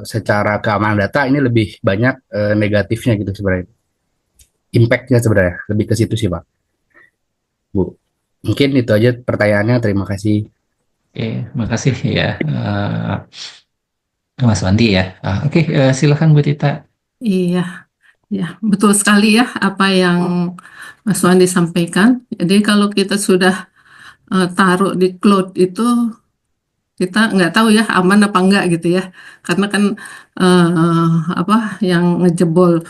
secara keamanan data ini lebih banyak negatifnya gitu sebenarnya? Impact-nya sebenarnya lebih ke situ sih Pak. Bu, mungkin itu aja pertanyaannya. Terima kasih. Oke, makasih ya, Mas Wandi ya. Oke, silakan Bu Tita. Iya, ya, betul sekali ya apa yang Mas Wandi sampaikan. Jadi kalau kita sudah taruh di cloud itu kita nggak tahu ya aman apa enggak gitu ya. Karena kan yang ngejebol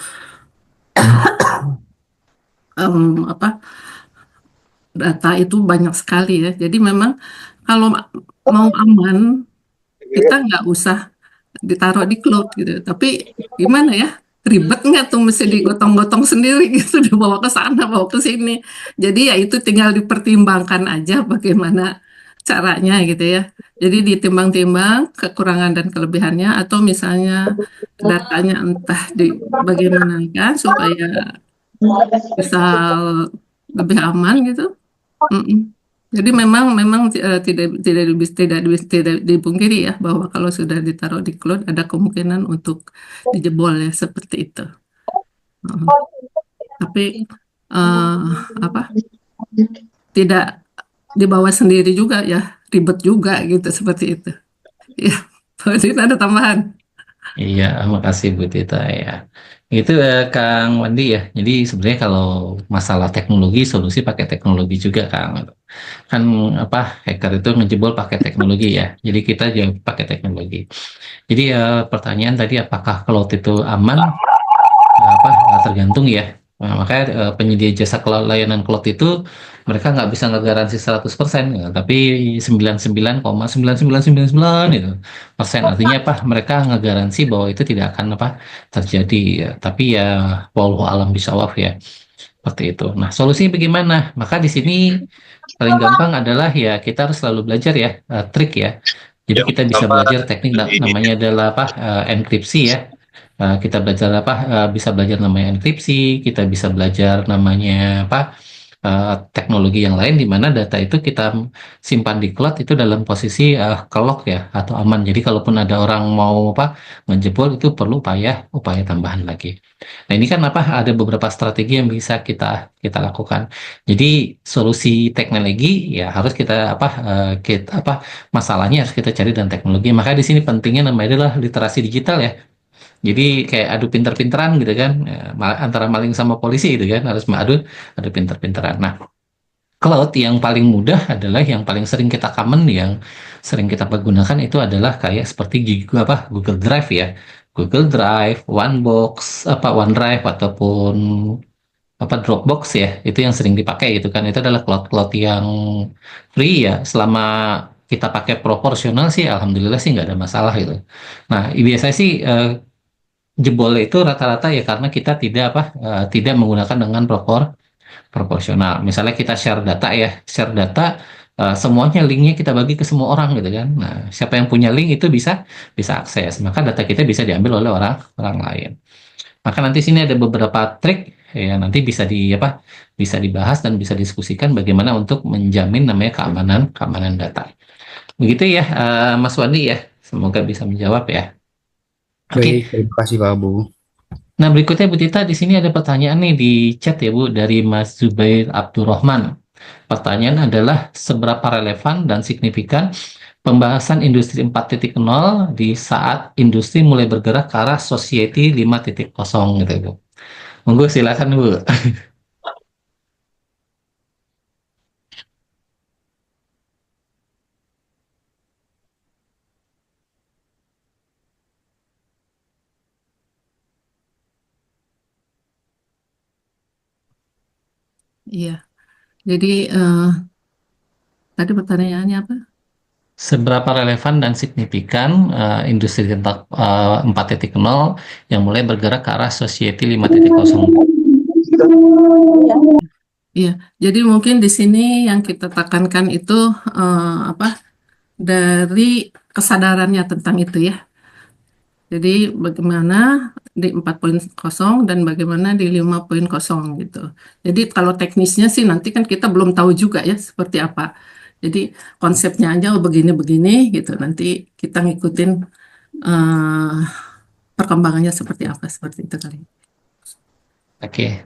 data itu banyak sekali ya. Jadi memang kalau mau aman kita nggak usah ditaruh di cloud gitu. Tapi gimana ya? Ribet nggak tuh mesti digotong-gotong sendiri gitu, dibawa ke sana, bawa ke sini. Jadi ya itu tinggal dipertimbangkan aja bagaimana caranya gitu ya. Jadi ditimbang-timbang kekurangan dan kelebihannya atau misalnya datanya entah bagaimanakan supaya bisa lebih aman gitu. Mm-mm. Jadi memang tidak dipungkiri ya bahwa kalau sudah ditaruh di cloud ada kemungkinan untuk dijebol ya seperti itu. Uh, Tapi eh, apa tidak dibawa sendiri juga ya ribet juga gitu seperti itu. Ya, Pak Udin ada tambahan? Iya, makasih Bu Tita ya. Itu Kang Wandi ya. Jadi sebenarnya kalau masalah teknologi, solusi pakai teknologi juga Kang. Kan apa hacker itu ngejebol pakai teknologi ya. Jadi kita jangan pakai teknologi. Jadi pertanyaan tadi apakah cloud itu aman? Apa tergantung ya. Nah, makanya penyedia jasa cloud, layanan cloud itu mereka nggak bisa ngegaransi 100%, ya, tapi 99,9999 itu persen. Artinya apa? Mereka ngegaransi bahwa itu tidak akan apa terjadi. Ya. Tapi ya wallahu alam bisawaf ya. Seperti itu. Nah, solusinya bagaimana? Maka di sini paling gampang adalah ya kita harus selalu belajar ya trik ya. Jadi kita bisa belajar teknik namanya adalah apa enkripsi ya. Kita belajar apa bisa belajar namanya enkripsi, kita bisa belajar namanya apa teknologi yang lain di mana data itu kita simpan di cloud itu dalam posisi kelock ya atau aman. Jadi kalaupun ada orang mau apa menjebol itu perlu upaya tambahan lagi. Nah ini kan apa ada beberapa strategi yang bisa kita lakukan. Jadi solusi teknologi ya harus kita apa masalahnya harus kita cari dan teknologi. Maka di sini pentingnya namanya adalah literasi digital ya. Jadi kayak adu pinter-pinteran gitu kan, ya, antara maling sama polisi gitu kan, harus adu pinter-pinteran. Nah, cloud yang paling mudah adalah yang paling sering kita common, yang sering kita pergunakan itu adalah kayak seperti Google Drive ya, Google Drive, OneDrive ataupun apa Dropbox ya, itu yang sering dipakai gitu kan. Itu adalah cloud-cloud yang free ya, selama kita pakai proporsional sih, alhamdulillah sih nggak ada masalah gitu. Nah, biasanya sih jebol itu rata-rata ya karena kita tidak menggunakan dengan proporsional. Misalnya kita share data semuanya linknya kita bagi ke semua orang gitu kan. Nah, siapa yang punya link itu bisa bisa akses, maka data kita bisa diambil oleh orang orang lain. Maka nanti sini ada beberapa trik ya nanti bisa dibahas dan bisa diskusikan bagaimana untuk menjamin namanya keamanan data. Begitu ya Mas Wandi ya. Semoga bisa menjawab ya. Oke. Baik, terima kasih Pak Abu. Nah, berikutnya Bu Tita, di sini ada pertanyaan nih di chat ya Bu, dari Mas Zubair Abdurrahman. Pertanyaan adalah seberapa relevan dan signifikan pembahasan industri 4.0 di saat industri mulai bergerak ke arah society 5.0 gitu Bu. Monggo silakan Bu. Iya. Jadi tadi pertanyaannya apa? Seberapa relevan dan signifikan industri 4.0 yang mulai bergerak ke arah society 5.0 Bu? Iya. Jadi mungkin di sini yang kita tekankan itu apa? Dari kesadarannya tentang itu ya. Jadi bagaimana di 4.0 dan bagaimana di 5.0 gitu. Jadi kalau teknisnya sih nanti kan kita belum tahu juga ya seperti apa. Jadi konsepnya aja begini-begini gitu. Nanti kita ngikutin eh, perkembangannya seperti apa, seperti itu kali. Oke,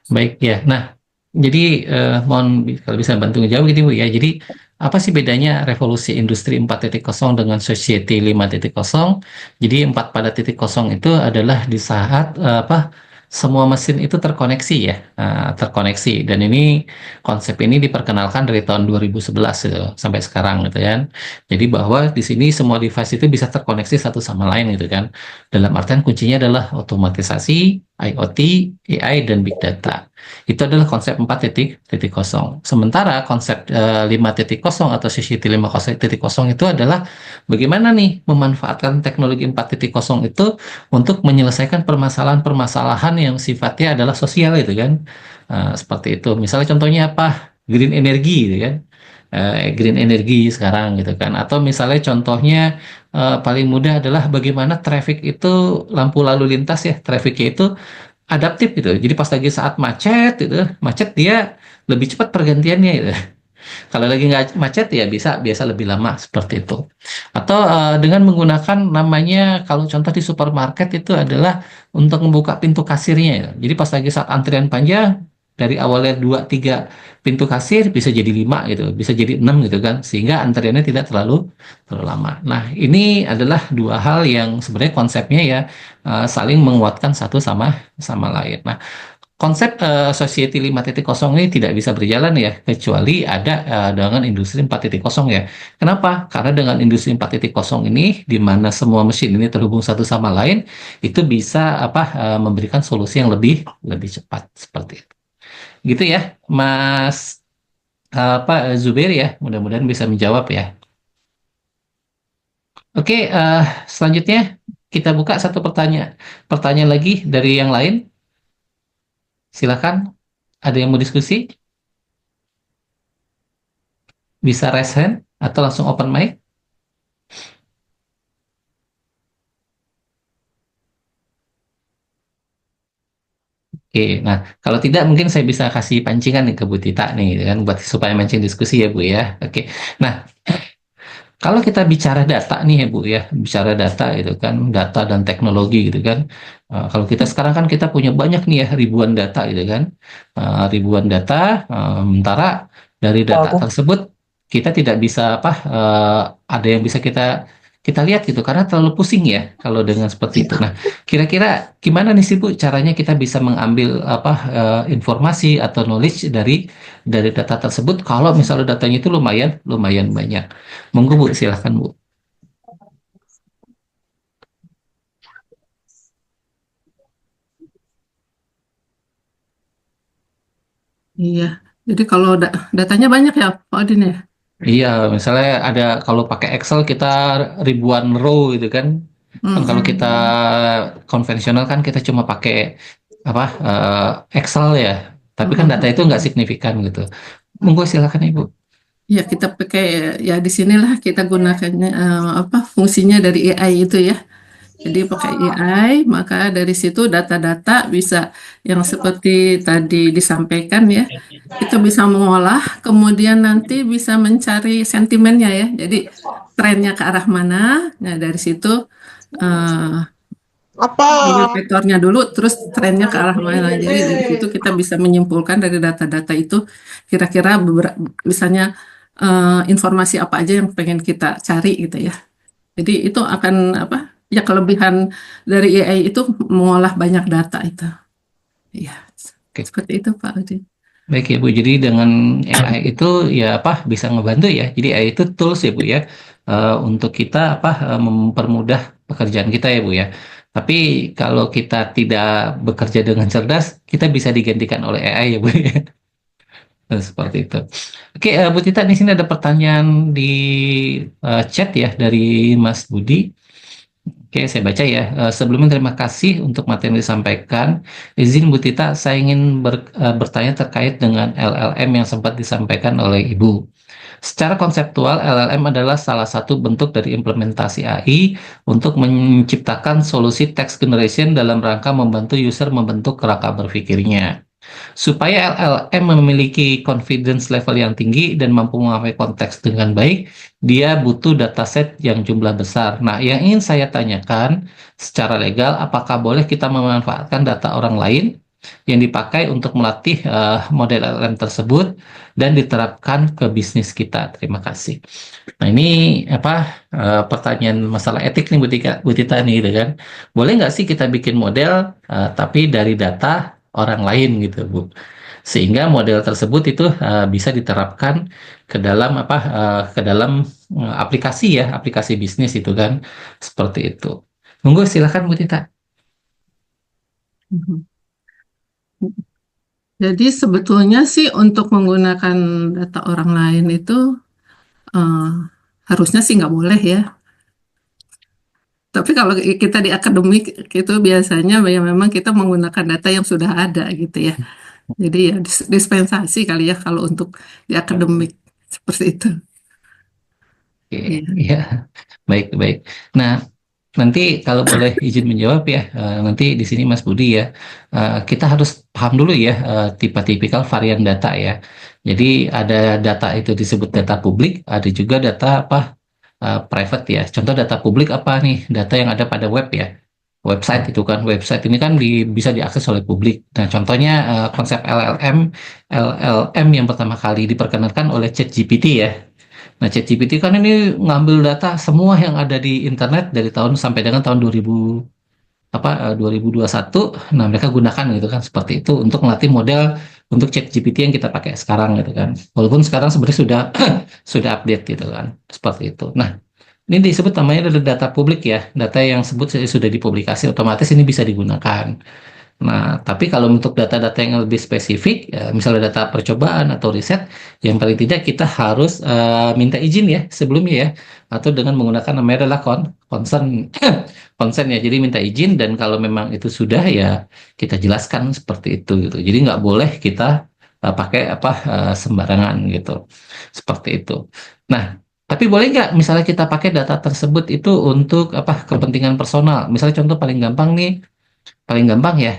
baik ya. Nah, jadi mohon kalau bisa bantu jawab gitu Bu ya. Jadi apa sih bedanya revolusi industri 4.0 dengan society 5.0? Jadi 4 pada titik kosong itu adalah di saat semua mesin itu terkoneksi ya, terkoneksi. Dan ini konsep ini diperkenalkan dari tahun 2011 gitu, sampai sekarang gitu kan. Jadi bahwa di sini semua device itu bisa terkoneksi satu sama lain gitu kan. Dalam artian kuncinya adalah otomatisasi, IoT, AI, dan Big Data. Itu adalah konsep 4.0. Sementara konsep 5.0 atau CCT 5.0 itu adalah bagaimana nih memanfaatkan teknologi 4.0 itu untuk menyelesaikan permasalahan-permasalahan yang sifatnya adalah sosial itu kan. Seperti itu. Misalnya contohnya apa? Green energy gitu kan. Green energy sekarang gitu kan. Atau misalnya contohnya paling mudah adalah bagaimana traffic itu lampu lalu lintas ya, trafficnya itu adaptif gitu. Jadi pas lagi saat macet gitu, macet dia lebih cepat pergantiannya gitu. Kalau lagi nggak macet ya biasa lebih lama seperti itu. Atau dengan menggunakan namanya kalau contoh di supermarket itu adalah untuk membuka pintu kasirnya ya. Jadi pas lagi saat antrian panjang dari awalnya 2 3 pintu kasir bisa jadi 5 gitu, bisa jadi 6 gitu kan, sehingga antriannya tidak terlalu lama. Nah, ini adalah dua hal yang sebenarnya konsepnya ya saling menguatkan satu sama sama lain. Nah, konsep Society 5.0 ini tidak bisa berjalan ya kecuali ada dengan industri 4.0 ya. Kenapa? Karena dengan industri 4.0 ini di mana semua mesin ini terhubung satu sama lain itu bisa memberikan solusi yang lebih lebih cepat seperti itu. Gitu ya, Mas Zubair ya. Mudah-mudahan bisa menjawab ya. Oke, selanjutnya kita buka satu pertanyaan lagi dari yang lain. Silakan, ada yang mau diskusi? Bisa raise hand atau langsung open mic? Oke, nah kalau tidak mungkin saya bisa kasih pancingan nih ke Bu Tita nih, gitu kan, buat supaya mancing diskusi ya Bu ya. Oke, nah kalau kita bicara data nih ya Bu ya, bicara data itu kan, data dan teknologi gitu kan. Kalau kita sekarang kan kita punya banyak nih ya, ribuan data gitu kan. Ribuan data, sementara dari data tersebut kita tidak bisa ada yang bisa kita kita lihat gitu karena terlalu pusing ya kalau dengan seperti itu. Nah, kira-kira gimana nih sih Bu caranya kita bisa mengambil informasi atau knowledge dari data tersebut kalau misalnya datanya itu lumayan lumayan banyak. Monggo Bu, silahkan Bu. Iya. Jadi kalau datanya banyak ya, Pak Odin ya? Iya, misalnya ada kalau pakai Excel kita ribuan row gitu kan. Kan kalau kita konvensional kan kita cuma pakai Excel ya. Tapi kan data itu nggak signifikan gitu. Monggo silakan Ibu. Ya kita pakai ya di sinilah kita gunakannya fungsinya dari AI itu ya. Jadi pakai AI, maka dari situ data-data bisa yang seperti tadi disampaikan ya, itu bisa mengolah, kemudian nanti bisa mencari sentimennya ya. Jadi trennya ke arah mana? Nah dari situ indikatornya dulu, terus trennya ke arah mana. Jadi dari situ kita bisa menyimpulkan dari data-data itu kira-kira misalnya informasi apa aja yang pengen kita cari gitu ya. Jadi itu akan ya kelebihan dari AI itu mengolah banyak data itu. Ya, Oke. seperti itu Pak Udi. Baik ya Bu, jadi dengan AI itu ya bisa ngebantu ya. Jadi AI itu tools ya Bu ya, untuk kita mempermudah pekerjaan kita ya Bu ya. Tapi kalau kita tidak bekerja dengan cerdas, kita bisa digantikan oleh AI ya Bu ya. Seperti itu. Oke, Bu Tita, di sini ada pertanyaan di chat ya dari Mas Budi. Oke, saya baca ya. Sebelumnya terima kasih untuk materi yang disampaikan. Izin Bu Tita, saya ingin bertanya terkait dengan LLM yang sempat disampaikan oleh Ibu. Secara konseptual, LLM adalah salah satu bentuk dari implementasi AI untuk menciptakan solusi text generation dalam rangka membantu user membentuk kerangka berpikirnya. Supaya LLM memiliki confidence level yang tinggi dan mampu memahami konteks dengan baik, dia butuh dataset yang jumlah besar. Nah, yang ingin saya tanyakan secara legal, apakah boleh kita memanfaatkan data orang lain yang dipakai untuk melatih model LLM tersebut dan diterapkan ke bisnis kita? Terima kasih. Nah, ini pertanyaan masalah etik nih Bu Tita nih, gitu kan? Boleh nggak sih kita bikin model tapi dari data orang lain gitu Bu, sehingga model tersebut itu bisa diterapkan ke dalam aplikasi ya, aplikasi bisnis itu kan, seperti itu. Monggo silakan Bu Tita. Jadi sebetulnya sih untuk menggunakan data orang lain itu harusnya sih nggak boleh ya. Tapi kalau kita di akademik itu biasanya ya memang kita menggunakan data yang sudah ada gitu ya. Jadi ya dispensasi kali ya kalau untuk di akademik seperti itu. Oke, Iya. ya, baik. Nah, nanti kalau boleh izin menjawab ya, nanti di sini Mas Budi ya, kita harus paham dulu ya tipe-tipikal varian data ya. Jadi ada data itu disebut data publik, ada juga data apa private ya. Contoh data publik apa nih? Data yang ada pada web ya. Website itu kan, website ini kan bisa diakses oleh publik. Nah, contohnya konsep LLM yang pertama kali diperkenalkan oleh ChatGPT ya. Nah, ChatGPT kan ini ngambil data semua yang ada di internet dari tahun sampai dengan tahun 2021. Nah, mereka gunakan gitu kan seperti itu untuk melatih model untuk ChatGPT yang kita pakai sekarang gitu kan. Walaupun sekarang sebenarnya sudah sudah update gitu kan. Seperti itu. Nah, ini disebut namanya adalah data publik ya. Data yang sudah dipublikasi otomatis ini bisa digunakan. Nah, tapi kalau untuk data-data yang lebih spesifik, ya, misalnya data percobaan atau riset, yang paling tidak kita harus minta izin ya sebelumnya ya, atau dengan menggunakan namanya adalah consent, consent ya. Jadi minta izin dan kalau memang itu sudah ya kita jelaskan seperti itu gitu. Jadi nggak boleh kita pakai apa sembarangan gitu, seperti itu. Nah, tapi boleh nggak misalnya kita pakai data tersebut itu untuk apa kepentingan personal? Misalnya contoh paling gampang ya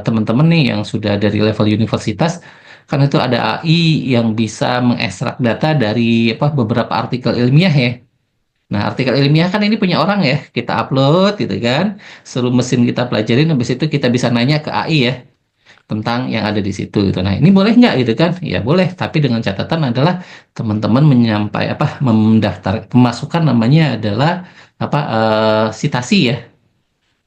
teman-teman nih yang sudah dari level universitas kan itu ada AI yang bisa mengekstrak data dari apa beberapa artikel ilmiah ya. Nah, artikel ilmiah kan ini punya orang ya, kita upload gitu kan, suruh mesin kita pelajarin, habis itu kita bisa nanya ke AI ya tentang yang ada di situ gitu. Nah, ini boleh nggak gitu kan? Ya boleh, tapi dengan catatan adalah teman-teman menyampaikan apa mendaftar pemasukan namanya adalah apa sitasi ya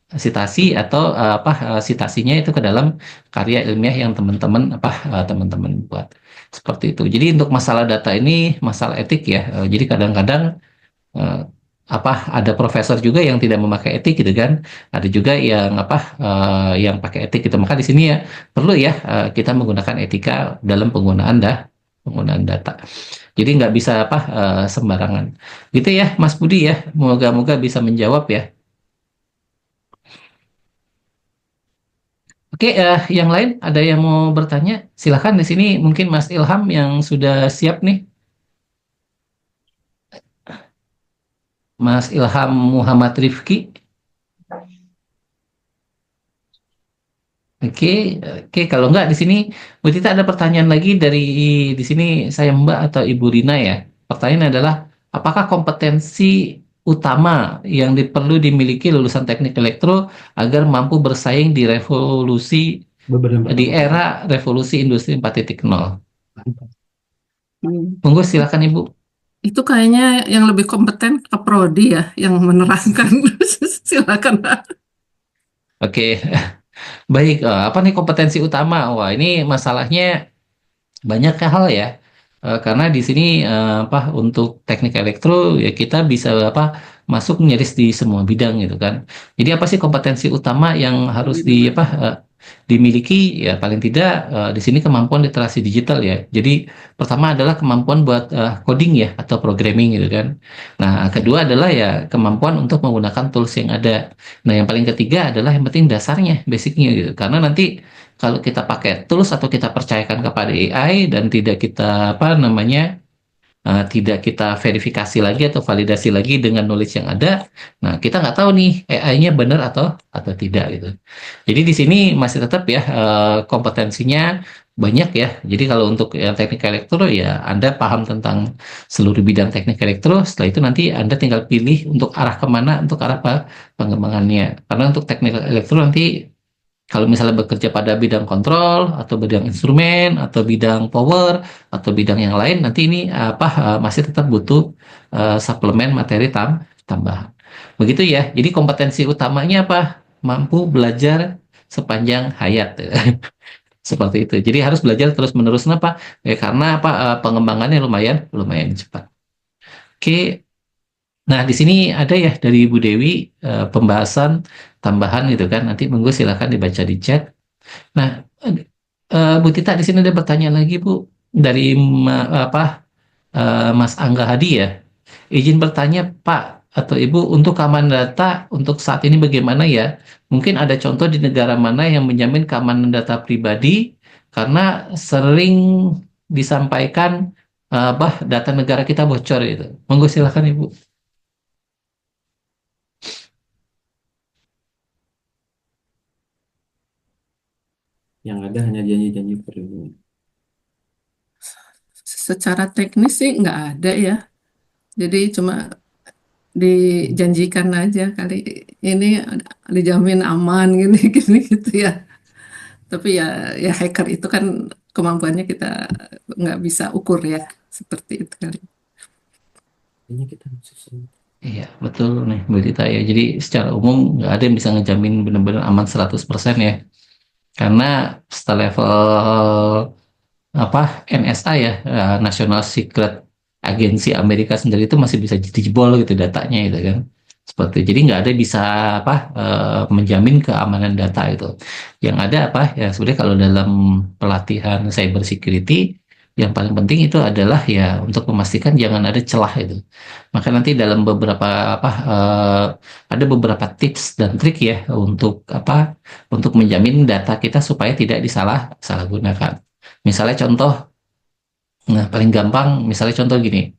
sitasi atau apa sitasinya itu ke dalam karya ilmiah yang teman-teman apa teman-teman buat seperti itu. Jadi untuk masalah data ini masalah etik ya. Jadi kadang-kadang eh, apa ada profesor juga yang tidak memakai etik gitu kan. Ada juga yang apa yang pakai etik gitu. Maka di sini ya perlu ya kita menggunakan etika dalam penggunaan data. Jadi nggak bisa apa sembarangan. Gitu ya Mas Budi ya. Moga-moga bisa menjawab ya. Oke, yang lain ada yang mau bertanya? Silakan di sini mungkin Mas Ilham yang sudah siap nih. Mas Ilham Muhammad Rifki. Oke, oke. Kalau nggak di sini, Bu Tita ada pertanyaan lagi dari di sini saya Mbak atau Ibu Rina ya. Pertanyaan adalah, apakah kompetensi utama yang perlu dimiliki lulusan teknik elektro agar mampu bersaing di di era revolusi industri 4.0? Hmm. Monggo silakan Ibu. Itu kayaknya yang lebih kompeten ke Prodi ya, yang menerangkan. Silakan, Pak. Oke, baik. Apa nih kompetensi utama? Wah, ini masalahnya banyak hal ya. Karena di sini apa untuk teknik elektro ya kita bisa apa masuk nyaris di semua bidang gitu kan. Jadi apa sih kompetensi utama yang harus dimiliki ya paling tidak di sini kemampuan literasi digital ya. Jadi pertama adalah kemampuan buat coding ya atau programming gitu kan. Nah, kedua adalah ya kemampuan untuk menggunakan tools yang ada. Nah, yang paling ketiga adalah yang penting dasarnya, basicnya gitu. Karena nanti kalau kita pakai tools atau kita percayakan kepada AI dan tidak kita apa namanya tidak kita verifikasi lagi atau validasi lagi dengan knowledge yang ada, nah kita nggak tahu nih AI-nya benar atau tidak gitu. Jadi di sini masih tetap ya kompetensinya banyak ya. Jadi kalau untuk yang teknik elektro ya Anda paham tentang seluruh bidang teknik elektro, setelah itu nanti Anda tinggal pilih untuk arah kemana, untuk arah apa pengembangannya. Karena untuk teknik elektro nanti kalau misalnya bekerja pada bidang kontrol atau bidang instrumen atau bidang power atau bidang yang lain, nanti ini apa masih tetap butuh suplemen materi tambahan. Begitu ya. Jadi kompetensi utamanya apa? Mampu belajar sepanjang hayat. Seperti itu. Jadi harus belajar terus-menerus kenapa? Ya, karena apa pengembangannya lumayan lumayan cepat. Oke. Nah, di sini ada ya dari Ibu Dewi pembahasan tambahan gitu kan. Nanti monggo silakan dibaca di chat. Nah, Bu Tita di sini ada pertanyaan lagi Bu dari apa Mas Angga Hadi ya. Izin bertanya Pak atau Ibu untuk keamanan data untuk saat ini bagaimana ya? Mungkin ada contoh di negara mana yang menjamin keamanan data pribadi karena sering disampaikan data negara kita bocor itu. Monggo silakan Ibu. Yang ada hanya janji-janji perlindungan. Secara teknis sih nggak ada ya. Jadi cuma dijanjikan aja kali ini dijamin aman gini gini gitu ya. Tapi ya hacker itu kan kemampuannya kita nggak bisa ukur ya seperti itu kali. Kayaknya kita harus Iya, betul nih Bu Tita ya. Jadi secara umum nggak ada yang bisa ngejamin benar-benar aman 100% ya. Karena setelah level apa NSA ya, National Secret Agency Amerika sendiri itu masih bisa dijebol gitu datanya itu kan. Seperti jadi nggak ada bisa apa menjamin keamanan data itu. Yang ada apa ya sebenarnya kalau dalam pelatihan cyber security yang paling penting itu adalah ya untuk memastikan jangan ada celah itu. Maka nanti dalam beberapa apa ada beberapa tips dan trik ya untuk menjamin data kita supaya tidak disalahgunakan. Misalnya contoh, nah paling gampang misalnya contoh gini,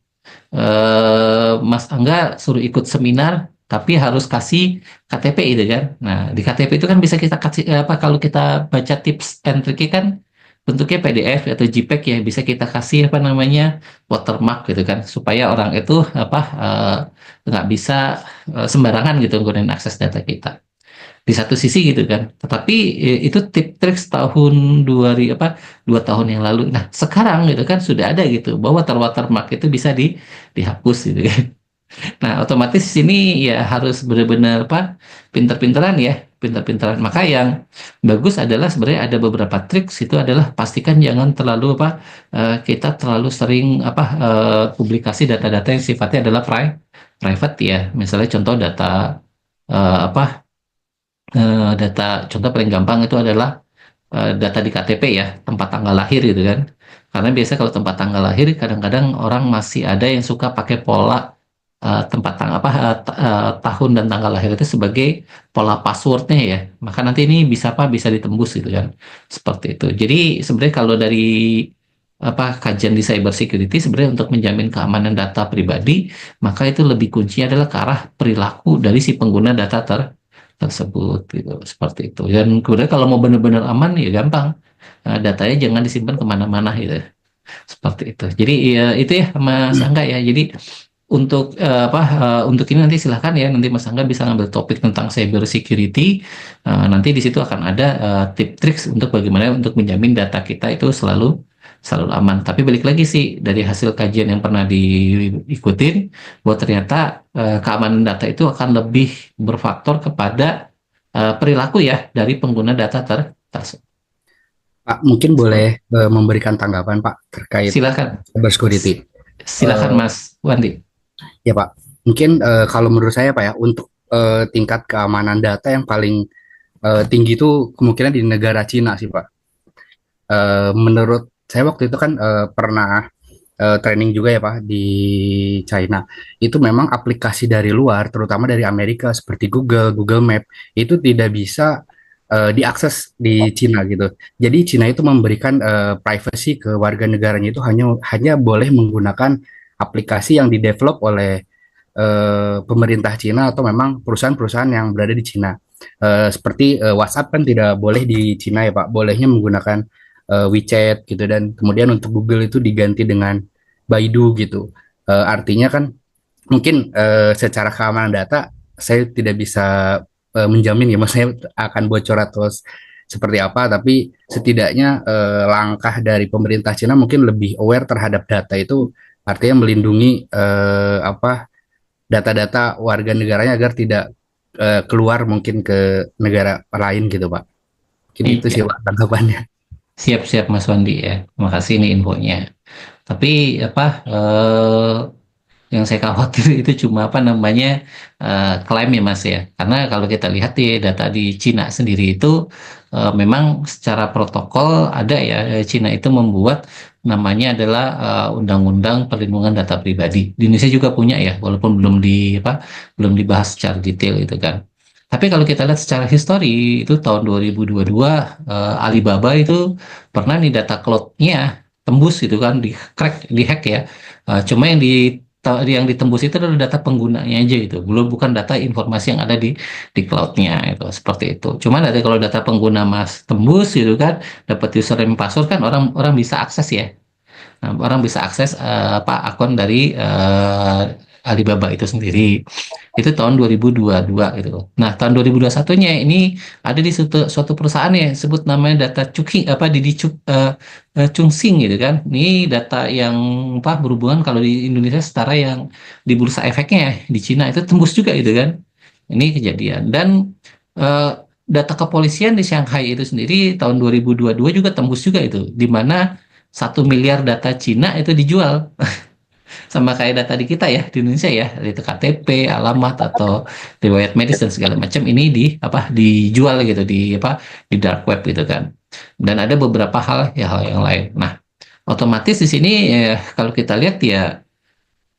Mas Angga suruh ikut seminar tapi harus kasih KTP itu kan. Nah di KTP itu kan bisa kita kasih kalau kita baca tips and triknya kan bentuknya PDF atau JPEG ya bisa kita kasih watermark gitu kan supaya orang itu nggak bisa sembarangan gitu menggunakan akses data kita di satu sisi gitu kan. Tetapi itu trik tahun 2 tahun yang lalu. Nah, sekarang gitu kan sudah ada gitu bahwa watermark itu bisa dihapus gitu kan. Nah, otomatis sini ya harus benar-benar pinter-pinteran ya, pinter-pinteran. Maka yang bagus adalah sebenarnya ada beberapa trik itu adalah pastikan jangan terlalu kita terlalu sering publikasi data-data yang sifatnya adalah private ya. Misalnya contoh data eh, apa data contoh paling gampang itu adalah data di KTP ya, tempat tanggal lahir gitu kan. Karena biasa kalau tempat tanggal lahir kadang-kadang orang masih ada yang suka pakai pola tahun dan tanggal lahir itu sebagai pola passwordnya ya. Maka nanti ini bisa ditembus gitu kan. Seperti itu. Jadi sebenarnya kalau dari kajian di cyber security sebenarnya untuk menjamin keamanan data pribadi, maka itu lebih kuncinya adalah ke arah perilaku dari si pengguna data tersebut gitu seperti itu. Dan kemudian kalau mau benar-benar aman ya gampang. Datanya jangan disimpan kemana-mana gitu. Seperti itu. Jadi ya, itu ya Mas Angga ya. Jadi untuk ini nanti silahkan ya nanti Mas Angga bisa ngambil topik tentang cyber security. Nanti di situ akan ada trik-trik untuk bagaimana untuk menjamin data kita itu selalu aman. Tapi balik lagi sih dari hasil kajian yang pernah diikutin bahwa ternyata keamanan data itu akan lebih berfaktor kepada perilaku ya dari pengguna data tersebut. Pak, mungkin boleh memberikan tanggapan Pak terkait Silakan. cyber security. Silakan Mas Wandi. Ya Pak, mungkin kalau menurut saya Pak ya untuk tingkat keamanan data yang paling tinggi itu kemungkinan di negara Cina sih Pak. Menurut saya waktu itu kan pernah training juga ya Pak di China. Itu memang aplikasi dari luar, terutama dari Amerika seperti Google Map itu tidak bisa diakses di Cina gitu. Jadi Cina itu memberikan privacy ke warga negaranya itu hanya boleh menggunakan aplikasi yang didevelop oleh pemerintah Cina atau memang perusahaan-perusahaan yang berada di Cina. Seperti WhatsApp kan tidak boleh di Cina ya Pak, bolehnya menggunakan WeChat gitu dan kemudian untuk Google itu diganti dengan Baidu gitu. Artinya kan mungkin secara keamanan data saya tidak bisa menjamin ya, maksudnya akan bocor atau seperti apa, tapi setidaknya langkah dari pemerintah Cina mungkin lebih aware terhadap data itu, artinya melindungi data-data warga negaranya agar tidak keluar mungkin ke negara lain gitu Pak. Mungkin itu sih Pak tanggapannya. Siap-siap Mas Wandi ya. Terima kasih nih infonya. Tapi yang saya khawatir itu cuma klaim ya Mas ya. Karena kalau kita lihat di data di Cina sendiri itu memang secara protokol ada ya Cina itu membuat namanya adalah Undang-Undang Perlindungan Data Pribadi. Di Indonesia juga punya ya, walaupun belum dibahas secara detail itu kan. Tapi kalau kita lihat secara histori itu tahun 2022 Alibaba itu pernah nih data cloud-nya tembus gitu kan, di hack ya. Cuma yang yang ditembus itu adalah data penggunanya aja gitu, belum bukan data informasi yang ada di cloudnya itu seperti itu. Cuman nanti kalau data pengguna Mas tembus gitu kan, dapat username password kan orang orang bisa akses ya. Nah, orang bisa akses apa akun dari Alibaba itu sendiri. Itu tahun 2022 gitu loh. Nah, tahun 2021-nya ini ada di suatu perusahaan ya sebut namanya data Cuking apa Chungsing gitu kan. Ini data yang apa berhubungan kalau di Indonesia setara yang di bursa efeknya ya, di Cina itu tembus juga gitu kan. Ini kejadian dan eh, data kepolisian di Shanghai itu sendiri tahun 2022 juga tembus juga itu di mana 1 miliar data Cina itu dijual sama kayak data di kita ya di Indonesia ya itu KTP, alamat atau riwayat medis dan segala macam ini dijual gitu di dark web gitu kan. Dan ada beberapa hal yang lain. Nah, otomatis di sini kalau kita lihat ya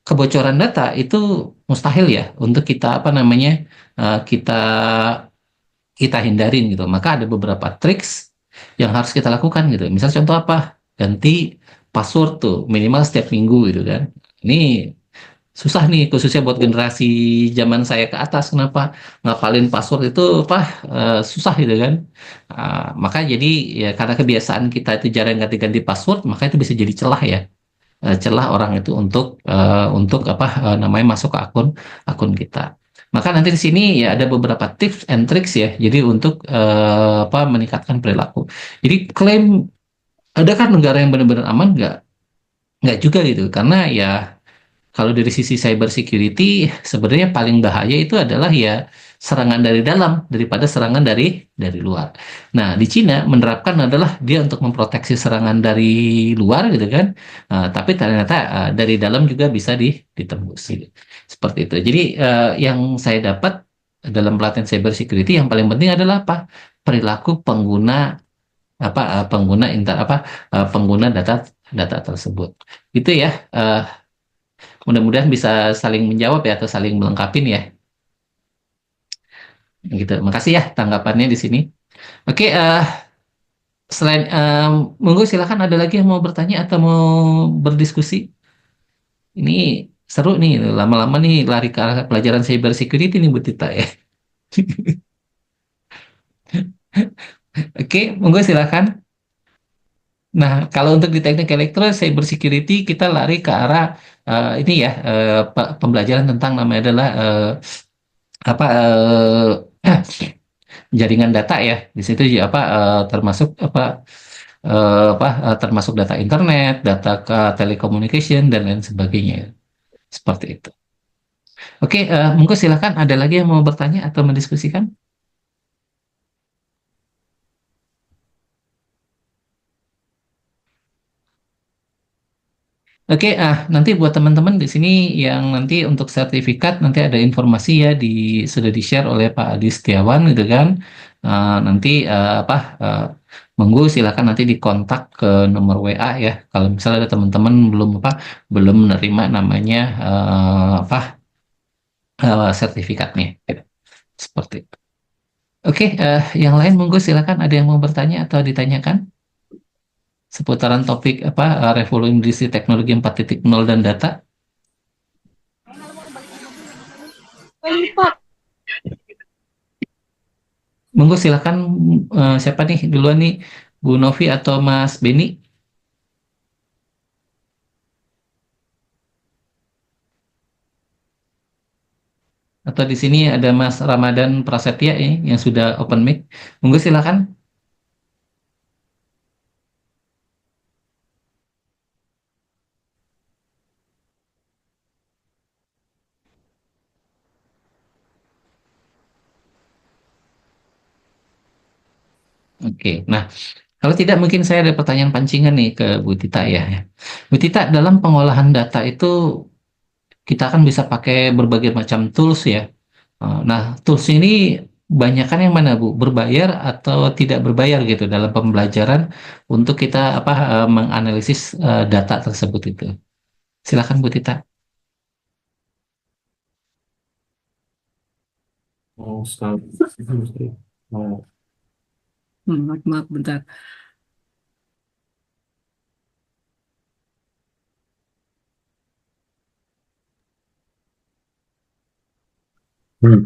kebocoran data itu mustahil ya untuk kita apa namanya kita hindarin gitu. Maka ada beberapa triks yang harus kita lakukan gitu. Misal contoh apa? Ganti password tuh minimal setiap minggu gitu kan. Ini susah nih khususnya buat generasi zaman saya ke atas. Kenapa ngapalin password itu susah gitu kan. Maka jadi ya karena kebiasaan kita itu jarang ganti-ganti password, maka itu bisa jadi celah ya. Celah orang itu untuk namanya masuk ke akun akun kita. Maka nanti di sini ya ada beberapa tips and tricks ya. Jadi untuk meningkatkan perilaku. Jadi klaim ada kan negara yang benar-benar aman nggak juga gitu. Karena ya kalau dari sisi cyber security sebenarnya paling bahaya itu adalah ya serangan dari dalam daripada serangan dari luar. Nah, di Cina menerapkan adalah dia untuk memproteksi serangan dari luar gitu kan. Tapi ternyata dari dalam juga bisa ditembus gitu. Seperti itu. Jadi yang saya dapat dalam pelatihan cyber security yang paling penting adalah apa? Perilaku pengguna pengguna data data tersebut. Itu ya. Mudah-mudahan bisa saling menjawab ya atau saling melengkapi ya. Gitu. Makasih ya tanggapannya di sini. Oke, selain monggo silakan ada lagi yang mau bertanya atau mau berdiskusi. Ini seru nih, lama-lama nih lari ke arah pelajaran cyber security nih Bu Tita ya. Oke, monggo silakan. Nah, kalau untuk di teknik elektro cyber security kita lari ke arah ini ya pembelajaran tentang namanya adalah apa jaringan data ya di situ ya termasuk termasuk data internet, data ke telecommunication dan lain sebagainya seperti itu. Oke, monggo silakan ada lagi yang mau bertanya atau mendiskusikan? Oke, nanti buat teman-teman di sini yang nanti untuk sertifikat nanti ada informasi ya sudah di-share oleh Pak Adi Setiawan gitu kan. Nanti monggo silakan nanti dikontak ke nomor WA ya. Kalau misalnya ada teman-teman belum menerima namanya sertifikatnya. Gitu. Seperti itu. Oke, yang lain monggo silakan ada yang mau bertanya atau ditanyakan seputaran topik revolusi industri teknologi 4.0 dan data. Monggo silakan siapa nih duluan nih Bu Novi atau Mas Beni? Atau di sini ada Mas Ramadan Prasetya yang sudah open mic. Monggo silakan. Oke, nah kalau tidak mungkin saya ada pertanyaan pancingan nih ke Bu Tita ya. Bu Tita, dalam pengolahan data itu kita kan bisa pakai berbagai macam tools ya. Nah, tools ini banyakkan yang mana Bu? Berbayar atau tidak berbayar gitu dalam pembelajaran untuk kita menganalisis data tersebut itu. Silakan Bu Tita. Oh, sekali. Oh, Maaf, bentar. Hmm.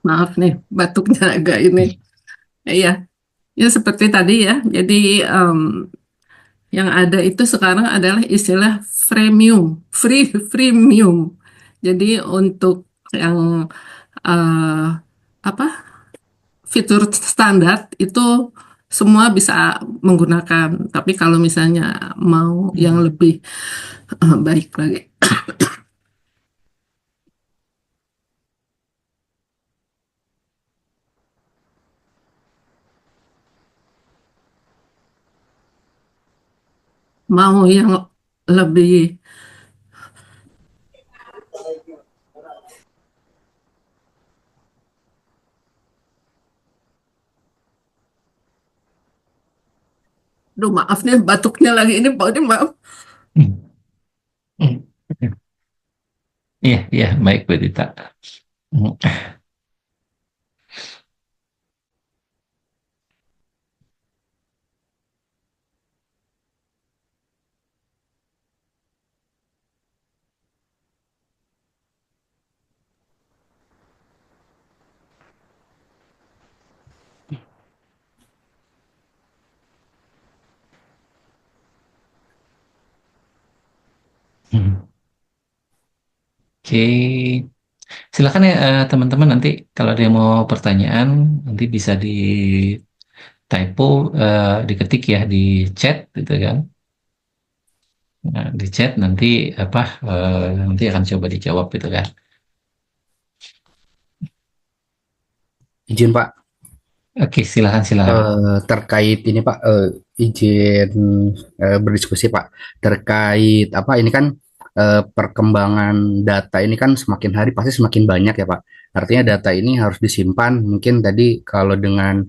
Maaf nih, batuknya agak ini. Iya, ya seperti tadi ya. Jadi yang ada itu sekarang adalah istilah freemium, freemium. Jadi untuk yang eh, apa fitur standar itu semua bisa menggunakan. Tapi kalau misalnya mau yang lebih baik lagi, mau yang lebih, duh maaf nih batuknya lagi ini, Pak Udin, maaf. Hmm. Hmm. Iya, iya, baik Bu Dita. Hmm. Hmm. Oke, silakan ya teman-teman, nanti kalau ada yang mau pertanyaan nanti bisa di typo, diketik ya di chat gitu kan. Nah, di chat nanti apa, nanti akan coba dijawab gitu kan. Izin Pak, Oke, silakan silakan. terkait ini Pak, izin berdiskusi Pak, terkait apa ini kan perkembangan data ini kan semakin hari pasti semakin banyak ya Pak. Artinya data ini harus disimpan. Mungkin tadi kalau dengan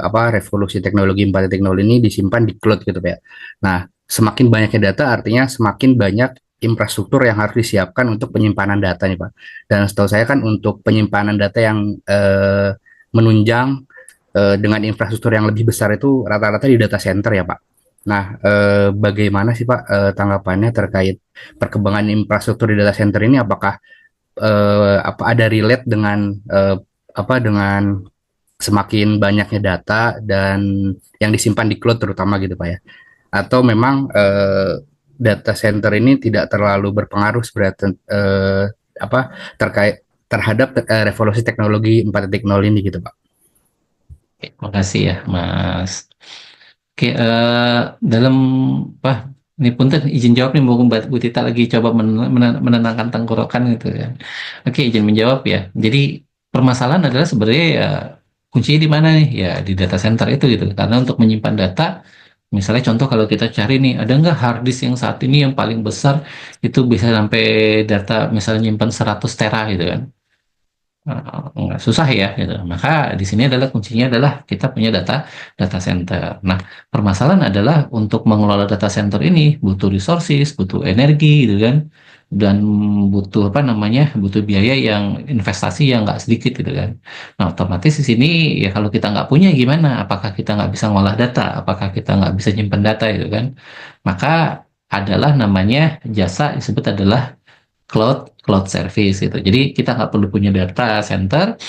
apa revolusi teknologi 4.0 ini disimpan di cloud gitu Pak ya. Nah, semakin banyaknya data artinya semakin banyak infrastruktur yang harus disiapkan untuk penyimpanan data nih Pak. Dan setahu saya kan untuk penyimpanan data yang menunjang dengan infrastruktur yang lebih besar itu rata-rata di data center ya Pak. Nah, bagaimana sih Pak tanggapannya terkait perkembangan infrastruktur di data center ini? Apakah apa ada relate dengan apa dengan semakin banyaknya data dan yang disimpan di cloud terutama gitu Pak ya? Atau memang data center ini tidak terlalu berpengaruh sebenarnya apa terkait terhadap revolusi teknologi 4.0 ini gitu Pak? Oke, makasih ya Mas. Oke, dalam apa ini punten izin jawab nih, mumpung Bu Tita lagi coba menenangkan tenggorokan gitu ya. Oke, izin menjawab ya. Jadi permasalahan adalah sebenarnya ya kuncinya di mana nih? Ya di data center itu gitu. Karena untuk menyimpan data, misalnya contoh kalau kita cari nih, ada nggak hard disk yang saat ini yang paling besar itu bisa sampai data misalnya nyimpan 100 tera gitu kan. Nggak susah ya gitu. Maka di sini adalah kuncinya adalah kita punya data center. Nah, permasalahan adalah untuk mengelola data center ini butuh resources, butuh energi gitu kan, dan butuh apa namanya, butuh biaya yang investasi yang nggak sedikit gitu kan. Nah, otomatis di sini ya kalau kita nggak punya gimana? Apakah kita nggak bisa ngolah data? Apakah kita nggak bisa nyimpen data gitu kan? Maka adalah namanya jasa disebut adalah cloud service gitu. Jadi kita nggak perlu punya data center,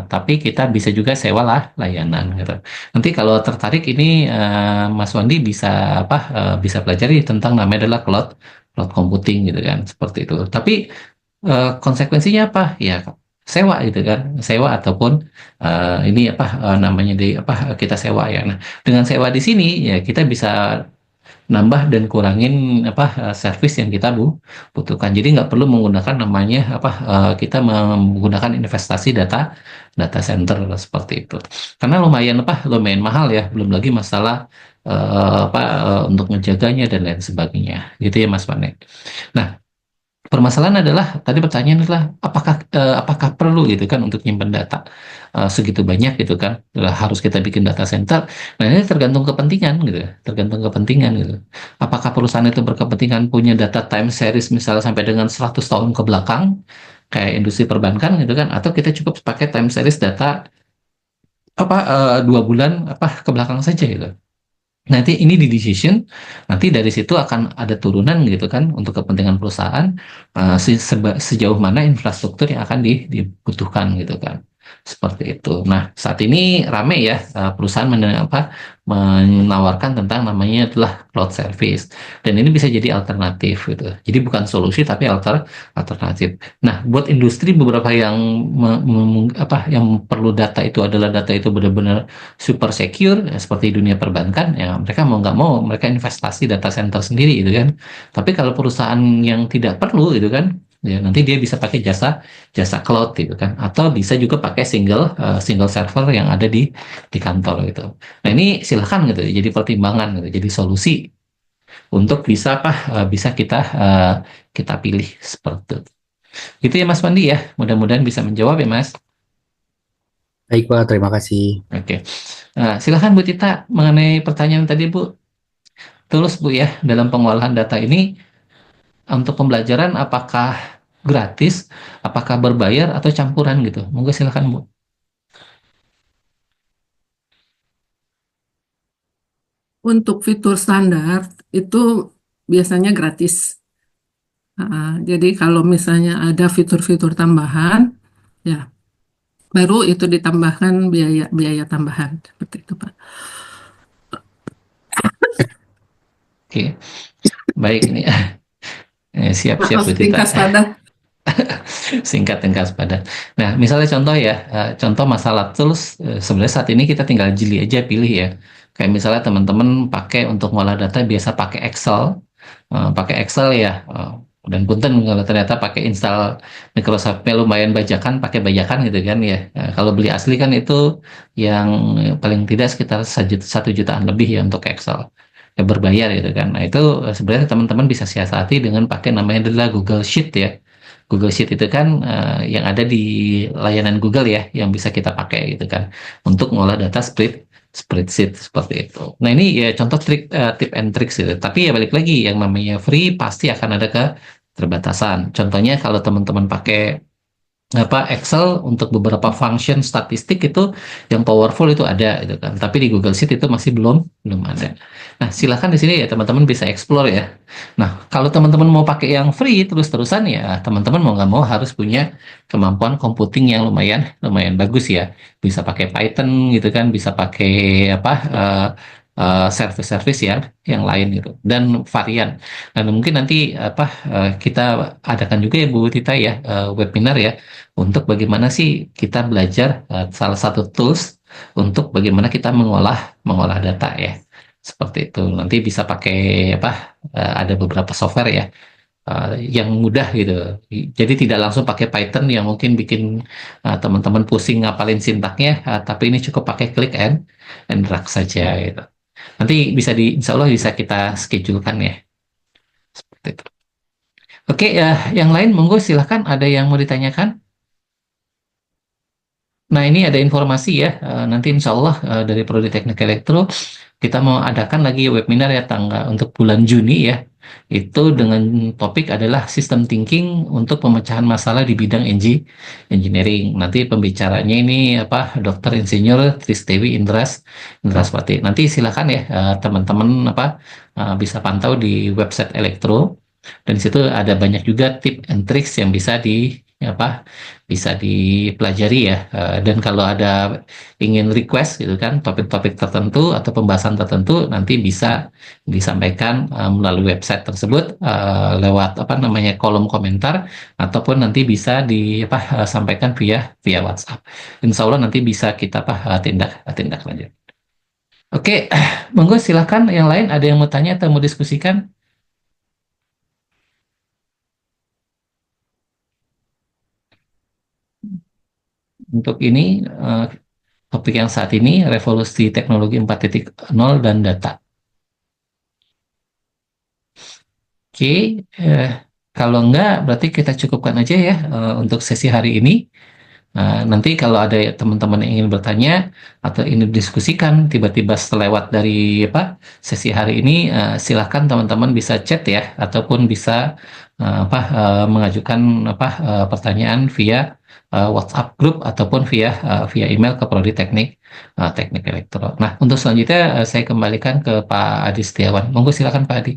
tapi kita bisa juga sewa lah layanan gitu. Nanti kalau tertarik ini Mas Wandi bisa apa bisa pelajari tentang namanya adalah cloud cloud computing gitu kan, seperti itu. Tapi konsekuensinya apa? Ya sewa gitu kan, sewa ataupun ini apa namanya di apa kita sewa ya. Nah, dengan sewa di sini ya kita bisa nambah dan kurangin apa service yang kita butuhkan. Jadi nggak perlu menggunakan namanya apa kita menggunakan investasi data center seperti itu. Karena lumayan apa lumayan mahal ya. Belum lagi masalah apa untuk menjaganya dan lain sebagainya. Gitu ya Mas Pane. Nah, permasalahan adalah tadi pertanyaan adalah apakah perlu gitu kan untuk nyimpen data segitu banyak gitu kan. Harus kita bikin data center. Nah, ini tergantung kepentingan gitu ya, tergantung kepentingan gitu. Apakah perusahaan itu berkepentingan punya data time series misalnya sampai dengan 100 tahun ke belakang kayak industri perbankan gitu kan, atau kita cukup pakai time series data apa 2 bulan apa ke belakang saja gitu. Nanti ini di decision, nanti dari situ akan ada turunan gitu kan untuk kepentingan perusahaan, sejauh mana infrastruktur yang akan dibutuhkan gitu kan. Seperti itu. Nah, saat ini rame ya, perusahaan menawarkan tentang namanya adalah cloud service, dan ini bisa jadi alternatif gitu. Jadi bukan solusi tapi alternatif. Nah, buat industri beberapa yang yang perlu data itu adalah data itu benar-benar super secure, ya, seperti dunia perbankan, ya mereka mau nggak mau mereka investasi data center sendiri gitu kan. Tapi kalau perusahaan yang tidak perlu gitu kan, ya nanti dia bisa pakai jasa jasa cloud gitu kan, atau bisa juga pakai single server yang ada di kantor gitu. Nah ini silakan gitu, jadi pertimbangan gitu, jadi solusi untuk bisa kita pilih seperti itu. Gitu ya Mas Pandi ya, mudah-mudahan bisa menjawab ya Mas. Baik Pak, terima kasih. Oke. Silakan Bu Tita mengenai pertanyaan tadi Bu. Terus Bu ya, dalam pengolahan data ini untuk pembelajaran apakah gratis, apakah berbayar atau campuran gitu? Monggo silakan Bu. Untuk fitur standar itu biasanya gratis. Jadi kalau misalnya ada fitur-fitur tambahan, ya baru itu ditambahkan biaya tambahan seperti itu Pak. Oke. Baik ini. Siap-siap Maaf, Bu Tita. ringkas padat. Singkat dan padat. Nah, misalnya contoh ya, contoh masalah tools, sebenarnya saat ini kita tinggal jeli aja pilih ya. Kayak misalnya teman-teman pakai untuk ngolah data biasa pakai Excel ya. Dan punten kalau ternyata pakai install Microsoft-nya lumayan bajakan, pakai bajakan gitu kan ya. Kalau beli asli kan itu yang paling tidak sekitar 1 jutaan lebih ya untuk Excel. Ya, berbayar gitu kan. Nah itu sebenarnya teman-teman bisa siasati dengan pakai namanya adalah Google Sheet ya. Google Sheet itu kan yang ada di layanan Google ya, yang bisa kita pakai gitu kan untuk ngolah data spreadsheet seperti itu. Nah ini ya contoh tip and tricks gitu. Tapi ya balik lagi yang namanya free pasti akan ada keterbatasan. Contohnya kalau teman-teman pakai Excel untuk beberapa function statistik itu yang powerful itu ada gitu kan. Tapi di Google Sheet itu masih belum ada. Nah, silakan di sini ya teman-teman bisa explore ya. Nah, kalau teman-teman mau pakai yang free terus-terusan ya teman-teman mau nggak mau harus punya kemampuan computing yang lumayan bagus ya. Bisa pakai Python gitu kan, bisa pakai service-service yang lain gitu dan varian. Dan mungkin nanti kita adakan juga ya Bu Tita ya webinar ya untuk bagaimana sih kita belajar salah satu tools untuk bagaimana kita mengolah data ya. Seperti itu. Nanti bisa pakai ada beberapa software ya yang mudah gitu. Jadi tidak langsung pakai Python yang mungkin bikin teman-teman pusing ngapalin sintaknya, tapi ini cukup pakai click and drag saja gitu. Nanti insya Allah bisa kita schedulekan ya. Seperti itu. Oke ya, yang lain monggo silahkan ada yang mau ditanyakan. Nah ini ada informasi ya, nanti insya Allah dari Prodi Teknik Elektro kita mau adakan lagi webinar ya untuk bulan Juni ya, itu dengan topik adalah System Thinking untuk pemecahan masalah di bidang engineering. Nanti pembicaranya ini Dr. Insinyur Tristewi Indraswati. Nanti silakan ya teman-teman bisa pantau di website Elektro. Dan di situ ada banyak juga tip and tricks yang bisa bisa dipelajari ya. Dan kalau ada ingin request gitu kan topik-topik tertentu atau pembahasan tertentu nanti bisa disampaikan melalui website tersebut lewat kolom komentar ataupun nanti bisa disampaikan via WhatsApp. Insya Allah nanti bisa kita tindak lanjut. Oke, monggo silakan yang lain ada yang mau tanya atau mau diskusikan? Untuk ini topik yang saat ini revolusi teknologi 4.0 dan data. Oke, kalau enggak berarti kita cukupkan aja ya untuk sesi hari ini. Nanti kalau ada teman-teman yang ingin bertanya atau ingin diskusikan tiba-tiba selewat dari sesi hari ini, silahkan teman-teman bisa chat ya ataupun bisa mengajukan pertanyaan via WhatsApp grup ataupun via email ke Prodi Teknik Elektro. Nah, untuk selanjutnya saya kembalikan ke Pak Adi Setiawan. Monggo silakan Pak Adi.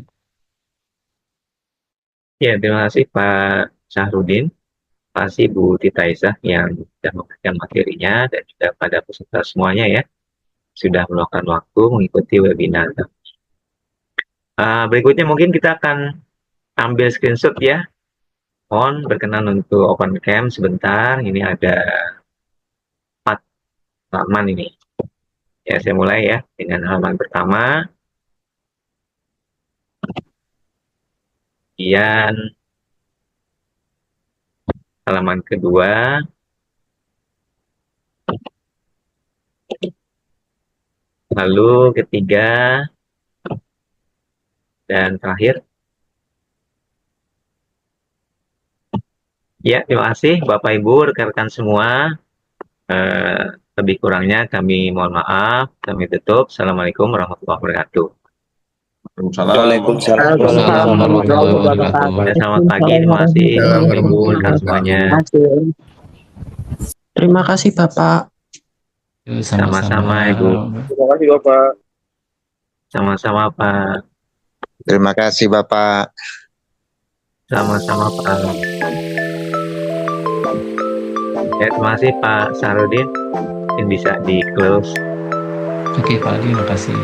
Ya, terima kasih Pak Syahrudin, terima kasih Bu Tita Isah yang sudah memberikan materinya dan juga pada peserta semuanya ya, sudah meluangkan waktu mengikuti webinar. Berikutnya mungkin kita akan ambil screenshot ya. Mohon berkenan untuk open cam sebentar. Ini ada 4 halaman ini. Ya, saya mulai ya dengan halaman pertama. Kemudian halaman kedua. Lalu ketiga. Dan terakhir. Ya, terima kasih Bapak Ibu, rekan-rekan semua. Lebih kurangnya kami mohon maaf. Kami tutup. Assalamualaikum warahmatullahi wabarakatuh. Waalaikumsalam. Waalaikumsalam warahmatullahi wabarakatuh. Ya, selamat pagi, terima kasih Bapak Ibu, rekan semuanya. Terima kasih Bapak. Sama-sama Ibu. Terima kasih Bapak. Sama-sama Pak. Terima kasih Bapak. Sama-sama Pak. Ya, terima kasih Pak Sarudin. Mungkin bisa di close. Oke Pak Adi, terima kasih.